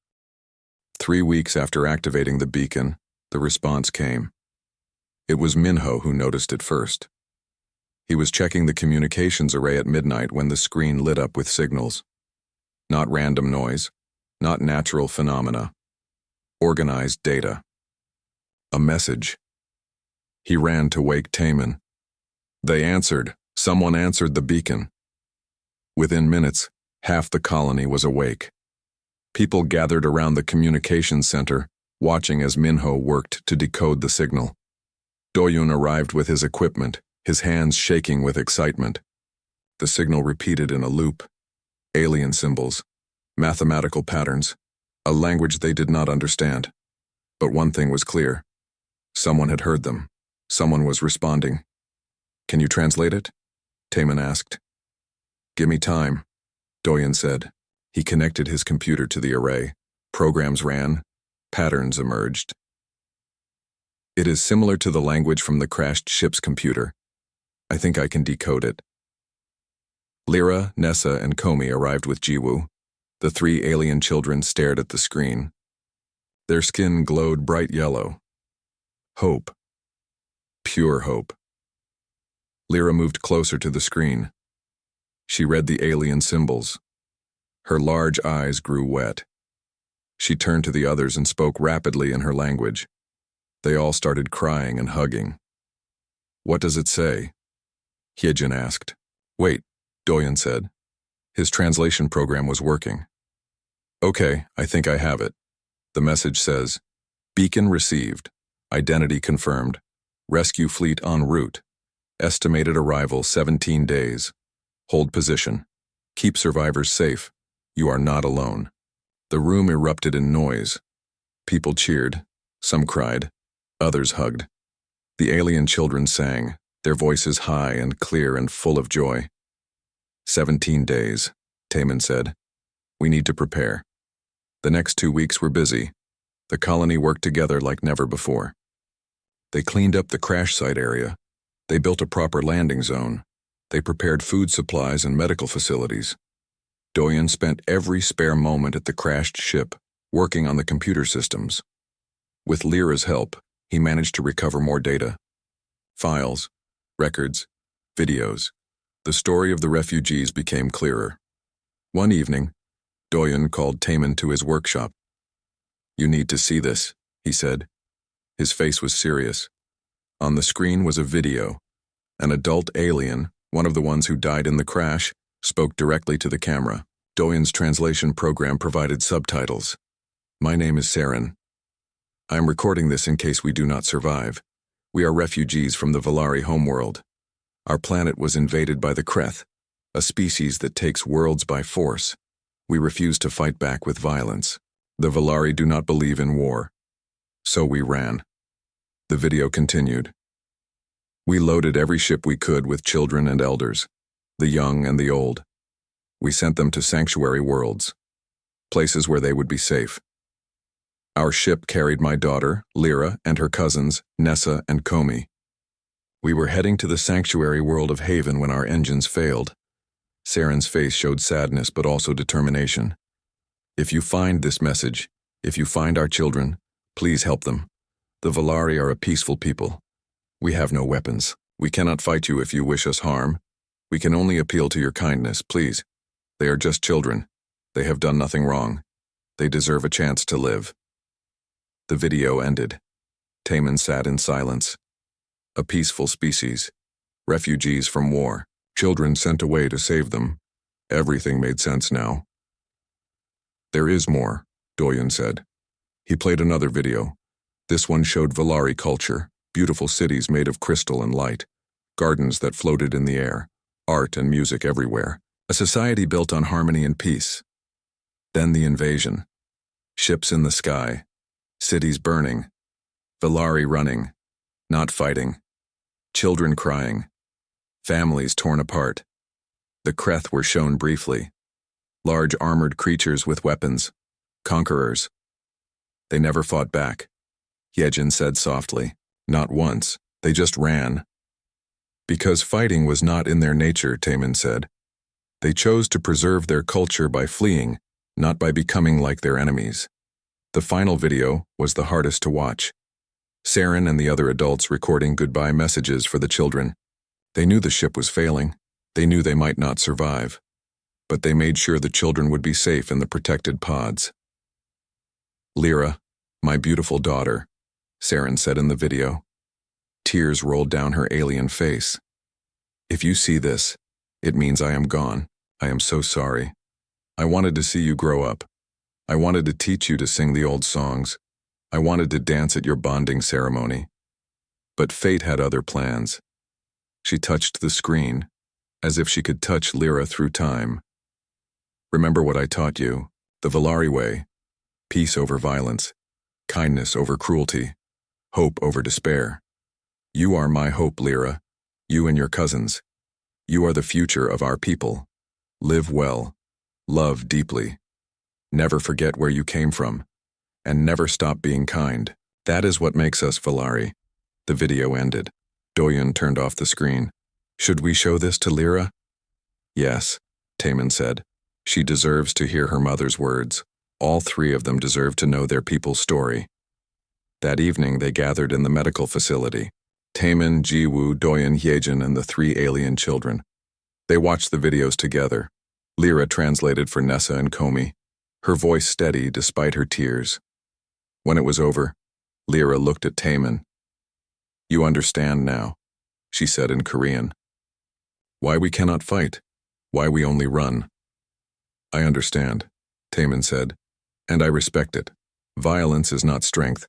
3 weeks after activating the beacon, the response came. It was Minho who noticed it first. He was checking the communications array at midnight when the screen lit up with signals. Not random noise, not natural phenomena. Organized data. A message. He ran to wake Taman. They answered. Someone answered the beacon. Within minutes, half the colony was awake. People gathered around the communications center, watching as Minho worked to decode the signal. Doyun arrived with his equipment, his hands shaking with excitement. The signal repeated in a loop. Alien symbols, mathematical patterns, a language they did not understand. But one thing was clear. Someone had heard them. Someone was responding. "Can you translate it?" Taman asked. "Give me time," Doyun said. He connected his computer to the array. Programs ran. Patterns emerged. "It is similar to the language from the crashed ship's computer. I think I can decode it." Lyra, Nessa, and Komi arrived with Jiwoo. The 3 alien children stared at the screen. Their skin glowed bright yellow. Hope. Pure hope. Lyra moved closer to the screen. She read the alien symbols. Her large eyes grew wet. She turned to the others and spoke rapidly in her language. They all started crying and hugging. "What does it say?" Hyejin asked. "Wait," Doyun said. His translation program was working. "Okay, I think I have it." The message says, "Beacon received. Identity confirmed. Rescue fleet en route. Estimated arrival 17 days. Hold position. Keep survivors safe. You are not alone." The room erupted in noise. People cheered. Some cried. Others hugged. The alien children sang, their voices high and clear and full of joy. 17 days, Taman said. "We need to prepare." The next 2 weeks were busy. The colony worked together like never before. They cleaned up the crash site area. They built a proper landing zone. They prepared food supplies and medical facilities. Doyun spent every spare moment at the crashed ship, working on the computer systems. With Lyra's help, he managed to recover more data. Files, records, videos. The story of the refugees became clearer. One evening, Doyun called Taman to his workshop. "You need to see this," he said. His face was serious. On the screen was a video. An adult alien, one of the ones who died in the crash, spoke directly to the camera. Doyun's translation program provided subtitles. "My name is Saren. I am recording this in case we do not survive. We are refugees from the Valari homeworld. Our planet was invaded by the Kreth, a species that takes worlds by force. We refuse to fight back with violence. The Valari do not believe in war. So we ran." The video continued. "We loaded every ship we could with children and elders, the young and the old. We sent them to sanctuary worlds, places where they would be safe. Our ship carried my daughter, Lyra, and her cousins, Nessa and Komi. We were heading to the sanctuary world of Haven when our engines failed." Saren's face showed sadness but also determination. "If you find this message, if you find our children, please help them. The Valari are a peaceful people. We have no weapons. We cannot fight you if you wish us harm. We can only appeal to your kindness, please. They are just children. They have done nothing wrong. They deserve a chance to live." The video ended. Taman sat in silence. A peaceful species. Refugees from war. Children sent away to save them. Everything made sense now. "There is more," Doyun said. He played another video. This one showed Valari culture, beautiful cities made of crystal and light, gardens that floated in the air, art and music everywhere, A society built on harmony and peace. Then the invasion. Ships in the sky. Cities burning. Valari running. Not fighting. Children crying. Families torn apart. The Kreth were shown briefly. Large armored creatures with weapons. Conquerors. They never fought back. Yejin said softly. Not once. They just ran. Because fighting was not in their nature, Taemin said. They chose to preserve their culture by fleeing, not by becoming like their enemies. The final video was the hardest to watch. Saren and the other adults recording goodbye messages for the children. They knew the ship was failing. They knew they might not survive. But they made sure the children would be safe in the protected pods. Lyra, my beautiful daughter, Saren said in the video. Tears rolled down her alien face. If you see this, it means I am gone. I am so sorry. I wanted to see you grow up. I wanted to teach you to sing the old songs. I wanted to dance at your bonding ceremony. But fate had other plans. She touched the screen, as if she could touch Lyra through time. Remember what I taught you, the Valari way. Peace over violence, kindness over cruelty, hope over despair. You are my hope, Lyra. You and your cousins. You are the future of our people. Live well. Love deeply. Never forget where you came from. And never stop being kind. That is what makes us Valari. The video ended. Doyen turned off the screen. Should we show this to Lyra? Yes, Taemin said. She deserves to hear her mother's words. All three of them deserve to know their people's story. That evening they gathered in the medical facility. Taemin, Jiwoo, Doyen, Yejin, and the three alien children. They watched the videos together. Lyra translated for Nessa and Komi, her voice steady despite her tears. When it was over, Lyra looked at Taemin. You understand now, she said in Korean. Why we cannot fight, why we only run. I understand, Taemin said, and I respect it. Violence is not strength.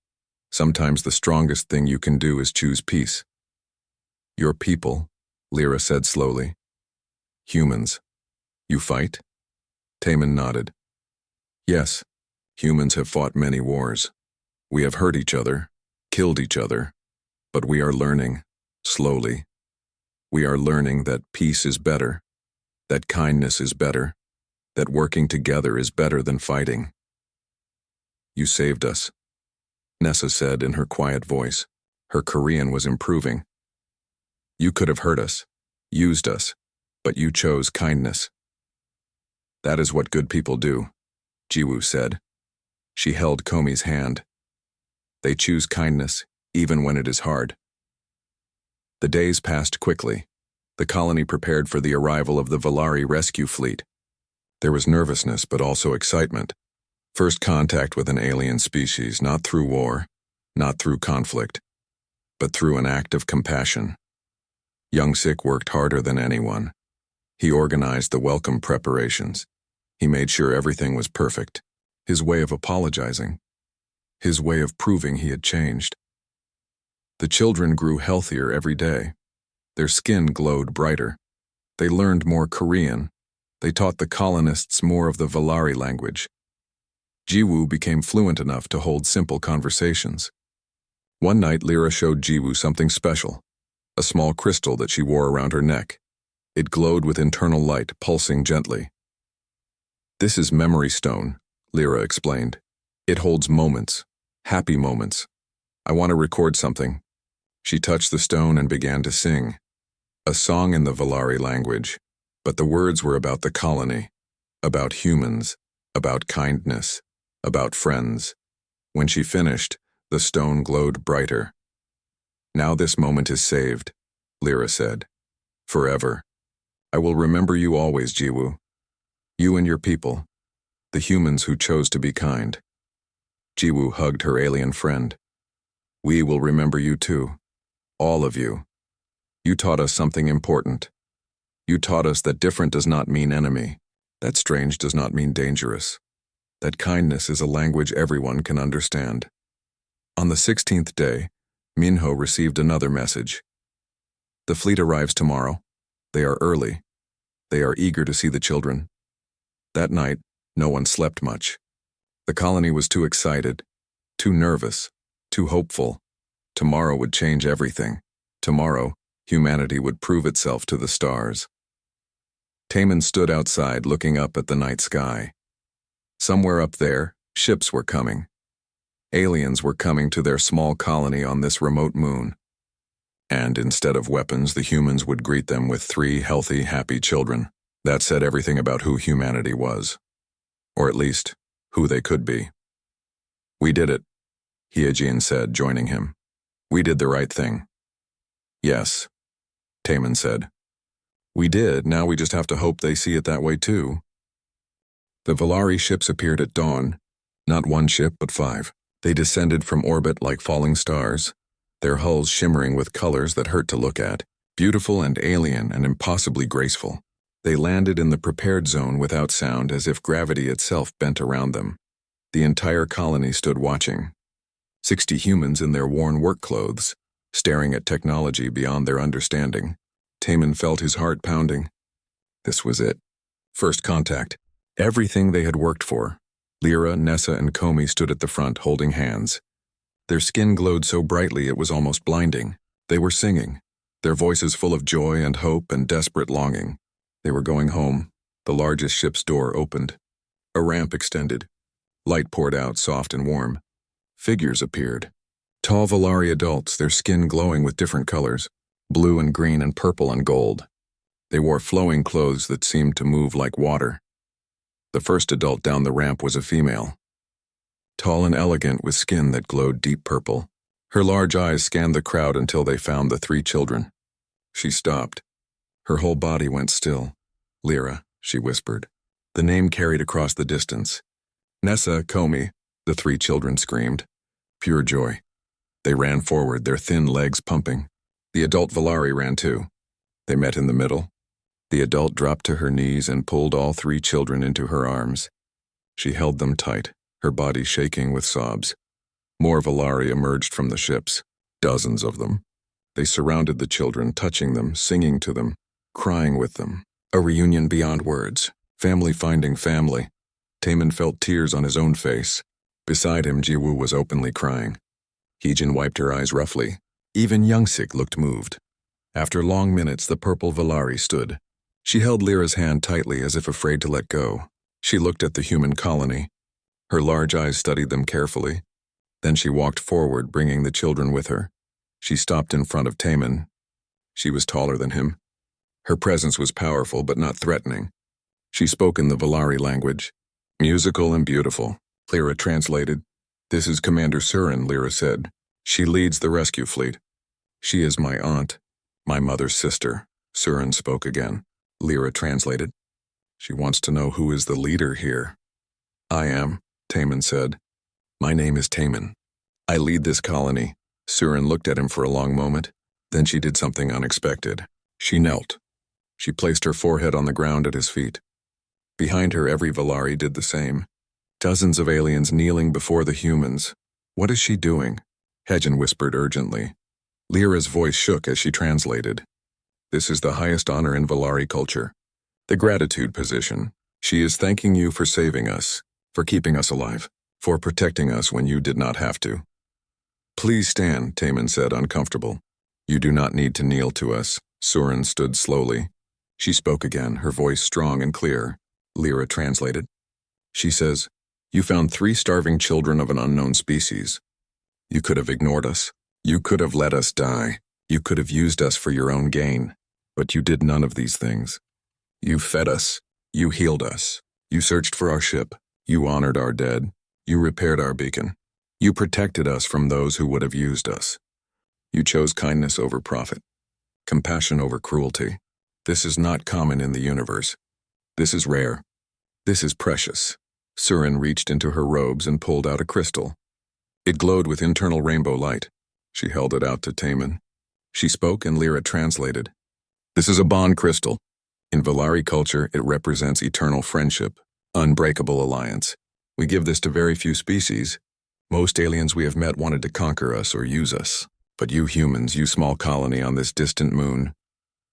Sometimes the strongest thing you can do is choose peace. Your people, Lyra said slowly. Humans. You fight? Taemin nodded. Yes, humans have fought many wars. We have hurt each other, killed each other, but we are learning, slowly. We are learning that peace is better, that kindness is better, that working together is better than fighting. You saved us, Nessa said in her quiet voice. Her Korean was improving. You could have hurt us, used us, but you chose kindness. That is what good people do, Jiwoo said. She held Komi's hand. They choose kindness, even when it is hard. The days passed quickly. The colony prepared for the arrival of the Valari rescue fleet. There was nervousness, but also excitement. First contact with an alien species, not through war, not through conflict, but through an act of compassion. Young-Sik worked harder than anyone. He organized the welcome preparations. He made sure everything was perfect. His way of apologizing. His way of proving he had changed. The children grew healthier every day. Their skin glowed brighter. They learned more Korean. They taught the colonists more of the Valari language. Jiwoo became fluent enough to hold simple conversations. One night, Lyra showed Jiwoo something special, a small crystal that she wore around her neck. It glowed with internal light, pulsing gently. This is memory stone, Lyra explained. It holds moments, happy moments. I want to record something. She touched the stone and began to sing. A song in the Valari language, but the words were about the colony, about humans, about kindness, about friends. When she finished, the stone glowed brighter. Now this moment is saved, Lyra said. Forever. I will remember you always, Jiwoo. You and your people, the humans who chose to be kind. Jiwoo hugged her alien friend. We will remember you too. All of you. You taught us something important. You taught us that different does not mean enemy, that strange does not mean dangerous, that kindness is a language everyone can understand. On the 16th day, Minho received another message. The fleet arrives tomorrow. They are early. They are eager to see the children. That night, no one slept much. The colony was too excited, too nervous, too hopeful. Tomorrow would change everything. Tomorrow, humanity would prove itself to the stars. Taman stood outside looking up at the night sky. Somewhere up there, ships were coming. Aliens were coming to their small colony on this remote moon. And instead of weapons, the humans would greet them with 3 healthy, happy children. That said everything about who humanity was. Or at least, who they could be. "We did it," Hyejin said, joining him. "We did the right thing." "Yes," Taman said. "We did, now we just have to hope they see it that way too." The Valari ships appeared at dawn. Not 1 ship, but 5. They descended from orbit like falling stars, their hulls shimmering with colors that hurt to look at, beautiful and alien and impossibly graceful. They landed in the prepared zone without sound, as if gravity itself bent around them. The entire colony stood watching. 60 humans in their worn work clothes, staring at technology beyond their understanding. Taman felt his heart pounding. This was it. First contact. Everything they had worked for. Lyra, Nessa, and Komi stood at the front, holding hands. Their skin glowed so brightly it was almost blinding. They were singing, their voices full of joy and hope and desperate longing. They were going home. The largest ship's door opened. A ramp extended. Light poured out, soft and warm. Figures appeared. Tall Valari adults, their skin glowing with different colors, blue and green and purple and gold. They wore flowing clothes that seemed to move like water. The first adult down the ramp was a female. Tall and elegant with skin that glowed deep purple. Her large eyes scanned the crowd until they found the 3 children. She stopped. Her whole body went still. "Lyra," she whispered. The name carried across the distance. "Nessa, Komi," the 3 children screamed. Pure joy. They ran forward, their thin legs pumping. The adult Valari ran too. They met in the middle. The adult dropped to her knees and pulled all 3 children into her arms. She held them tight, her body shaking with sobs. More Valari emerged from the ships, dozens of them. They surrounded the children, touching them, singing to them, crying with them. A reunion beyond words. Family finding family. Taman felt tears on his own face. Beside him, Jiwoo was openly crying. Hyejin wiped her eyes roughly. Even Youngsik looked moved. After long minutes, the purple Valari stood. She held Lyra's hand tightly as if afraid to let go. She looked at the human colony. Her large eyes studied them carefully. Then she walked forward, bringing the children with her. She stopped in front of Taman. She was taller than him. Her presence was powerful but not threatening. She spoke in the Valari language. "Musical and beautiful," Lyra translated. "This is Commander Surin," Lyra said. "She leads the rescue fleet." "She is my aunt, my mother's sister," Surin spoke again. Lyra translated. "She wants to know who is the leader here." "I am," Taman said. "My name is Taman. I lead this colony." Surin looked at him for a long moment. Then she did something unexpected. She knelt. She placed her forehead on the ground at his feet. Behind her, every Valari did the same. Dozens of aliens kneeling before the humans. "What is she doing?" Hyejin whispered urgently. Lyra's voice shook as she translated. "This is the highest honor in Valari culture. The gratitude position. She is thanking you for saving us, for keeping us alive, for protecting us when you did not have to." "Please stand," Taman said, uncomfortable. "You do not need to kneel to us." Surin stood slowly. She spoke again, her voice strong and clear. Lyra translated. She says, "You found 3 starving children of an unknown species. You could have ignored us. You could have let us die. You could have used us for your own gain. But you did none of these things. You fed us. You healed us. You searched for our ship. You honored our dead. You repaired our beacon. You protected us from those who would have used us. You chose kindness over profit, compassion over cruelty. This is not common in the universe. This is rare. This is precious." Surin reached into her robes and pulled out a crystal. It glowed with internal rainbow light. She held it out to Taman. She spoke and Lyra translated. "This is a bond crystal. In Valari culture, it represents eternal friendship, unbreakable alliance. We give this to very few species. Most aliens we have met wanted to conquer us or use us. But you humans, you small colony on this distant moon,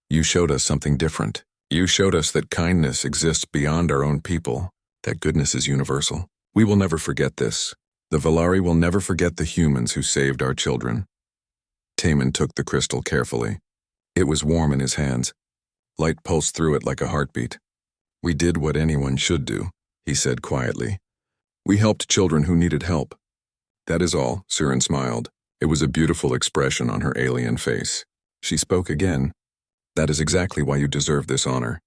you showed us something different. You showed us that kindness exists beyond our own people, that goodness is universal. We will never forget this. The Valari will never forget the humans who saved our children. Taman took the crystal carefully. It was warm in his hands. Light pulsed through it like a heartbeat. We did what anyone should do, he said quietly. We helped children who needed help. That is all, Surin smiled. It was a beautiful expression on her alien face. She spoke again. That is exactly why you deserve this honor.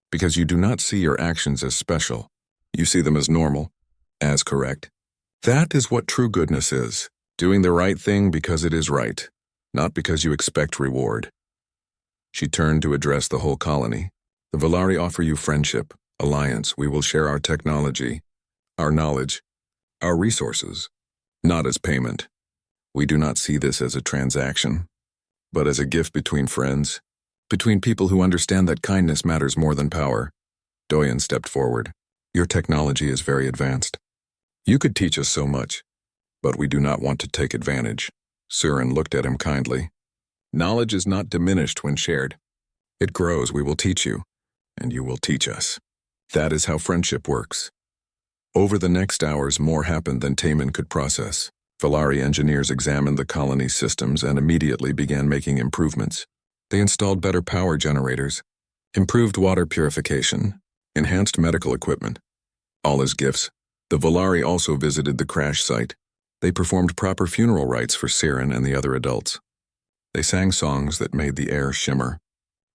Because you do not see your actions as special. You see them as normal, as correct. That is what true goodness is, doing the right thing because it is right, not because you expect reward. She turned to address the whole colony. The Valari offer you friendship, alliance. We will share our technology, our knowledge, our resources, not as payment. We do not see this as a transaction, but as a gift between friends, between people who understand that kindness matters more than power. Doyen stepped forward. Your technology is very advanced. You could teach us so much, but we do not want to take advantage. Surin looked at him kindly. Knowledge is not diminished when shared. It grows. We will teach you, and you will teach us. That is how friendship works. Over the next hours, more happened than Taman could process. Valari engineers examined the colony's systems and immediately began making improvements. They installed better power generators, improved water purification, enhanced medical equipment. All as gifts. The Valari also visited the crash site. They performed proper funeral rites for Siren and the other adults. They sang songs that made the air shimmer.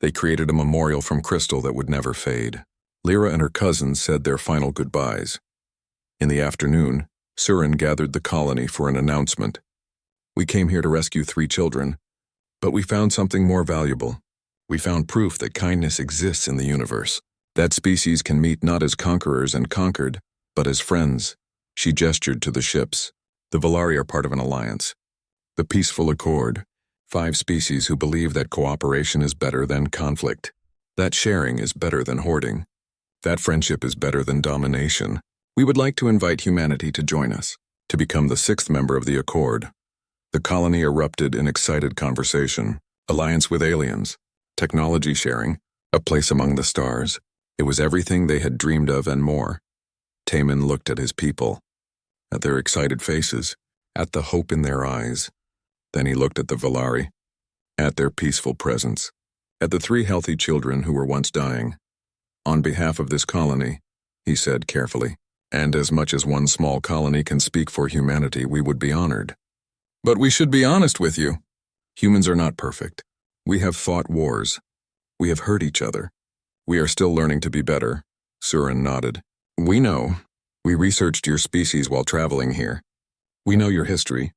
They created a memorial from crystal that would never fade. Lyra and her cousins said their final goodbyes. In the afternoon, Surin gathered the colony for an announcement. We came here to rescue 3 children, but we found something more valuable. We found proof that kindness exists in the universe. That species can meet not as conquerors and conquered, but as friends. She gestured to the ships. The Valari are part of an alliance. The Peaceful Accord. 5 species who believe that cooperation is better than conflict. That sharing is better than hoarding. That friendship is better than domination. We would like to invite humanity to join us, to become the 6th member of the Accord. The colony erupted in excited conversation. Alliance with aliens. Technology sharing. A place among the stars. It was everything they had dreamed of and more. Taman looked at his people, at their excited faces, at the hope in their eyes. Then he looked at the Valari, at their peaceful presence, at the 3 healthy children who were once dying. On behalf of this colony, he said carefully, and as much as one small colony can speak for humanity, we would be honored. But we should be honest with you. Humans are not perfect. We have fought wars. We have hurt each other. We are still learning to be better. Surin nodded. We know. We researched your species while traveling here. We know your history.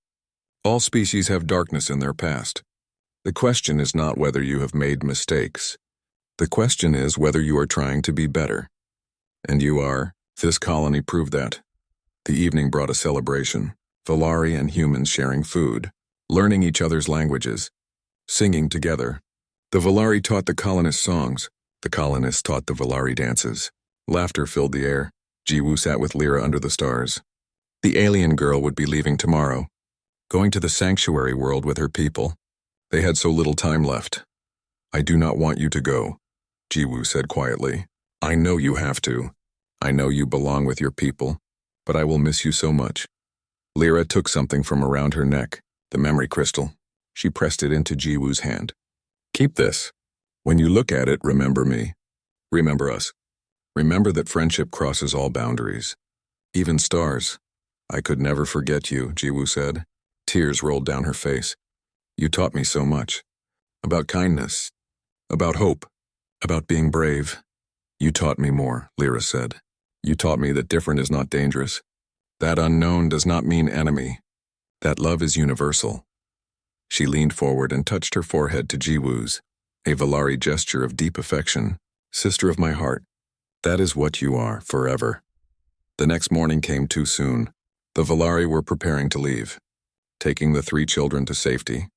All species have darkness in their past. The question is not whether you have made mistakes. The question is whether you are trying to be better. And you are. This colony proved that. The evening brought a celebration. Valari and humans sharing food, learning each other's languages, singing together. The Valari taught the colonists songs. The colonists taught the Valari dances. Laughter filled the air. Jiwoo sat with Lyra under the stars. The alien girl would be leaving tomorrow, going to the sanctuary world with her people. They had so little time left. I do not want you to go, Jiwoo said quietly. I know you have to. I know you belong with your people, but I will miss you so much. Lyra took something from around her neck, the memory crystal. She pressed it into Jiwoo's hand. Keep this. When you look at it, remember me. Remember us. Remember that friendship crosses all boundaries. Even stars. I could never forget you, Jiwoo said. Tears rolled down her face. You taught me so much. About kindness. About hope. About being brave. You taught me more, Lyra said. You taught me that different is not dangerous. That unknown does not mean enemy. That love is universal. She leaned forward and touched her forehead to Jiwoo's, a Valari gesture of deep affection. Sister of my heart, that is what you are, forever. The next morning came too soon. The Valari were preparing to leave, taking the 3 children to safety,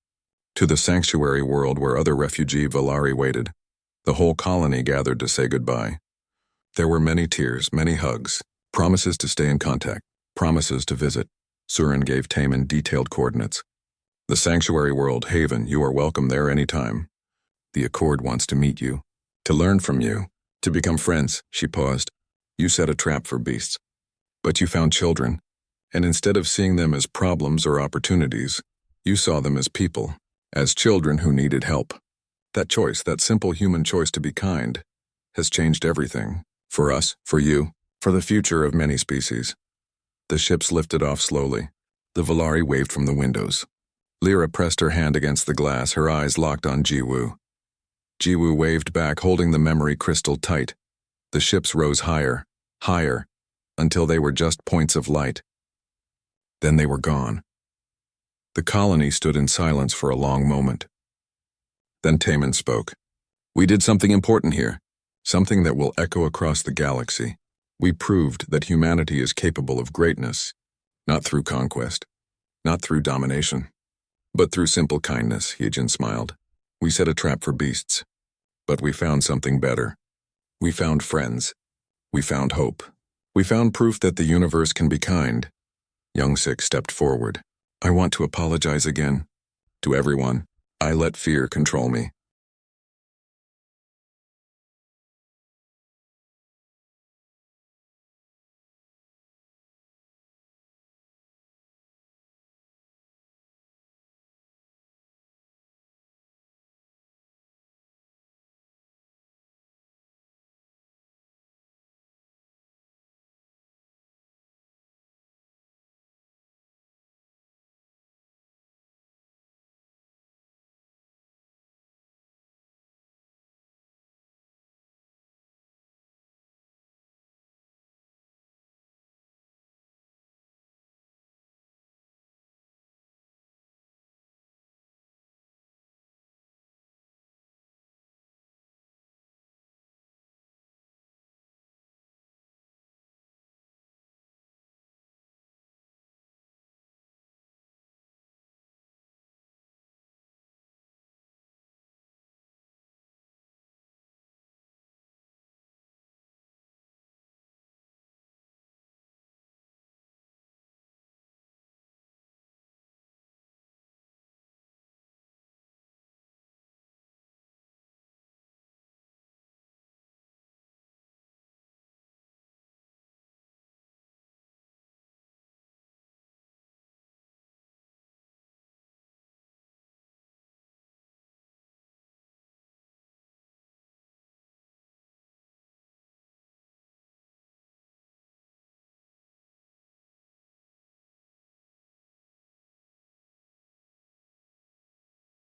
to the sanctuary world where other refugee Valari waited. The whole colony gathered to say goodbye. There were many tears, many hugs, promises to stay in contact, promises to visit. Surin gave Taman detailed coordinates. The sanctuary world, Haven, you are welcome there anytime. The Accord wants to meet you. To learn from you. To become friends, she paused. You set a trap for beasts. But you found children, and instead of seeing them as problems or opportunities, you saw them as people, as children who needed help. That choice, that simple human choice to be kind, has changed everything. For us, for you, for the future of many species. The ships lifted off slowly. The Volari waved from the windows. Lyra pressed her hand against the glass, her eyes locked on Jiwoo. Jiwoo waved back, holding the memory crystal tight. The ships rose higher, higher, until they were just points of light. Then they were gone. The colony stood in silence for a long moment. Then Taman spoke. We did something important here, something that will echo across the galaxy. We proved that humanity is capable of greatness, not through conquest, not through domination, but through simple kindness, Hyejin smiled. We set a trap for beasts, but we found something better. We found friends. We found hope. We found proof that the universe can be kind. Youngsik stepped forward. I want to apologize again. To everyone, I let fear control me.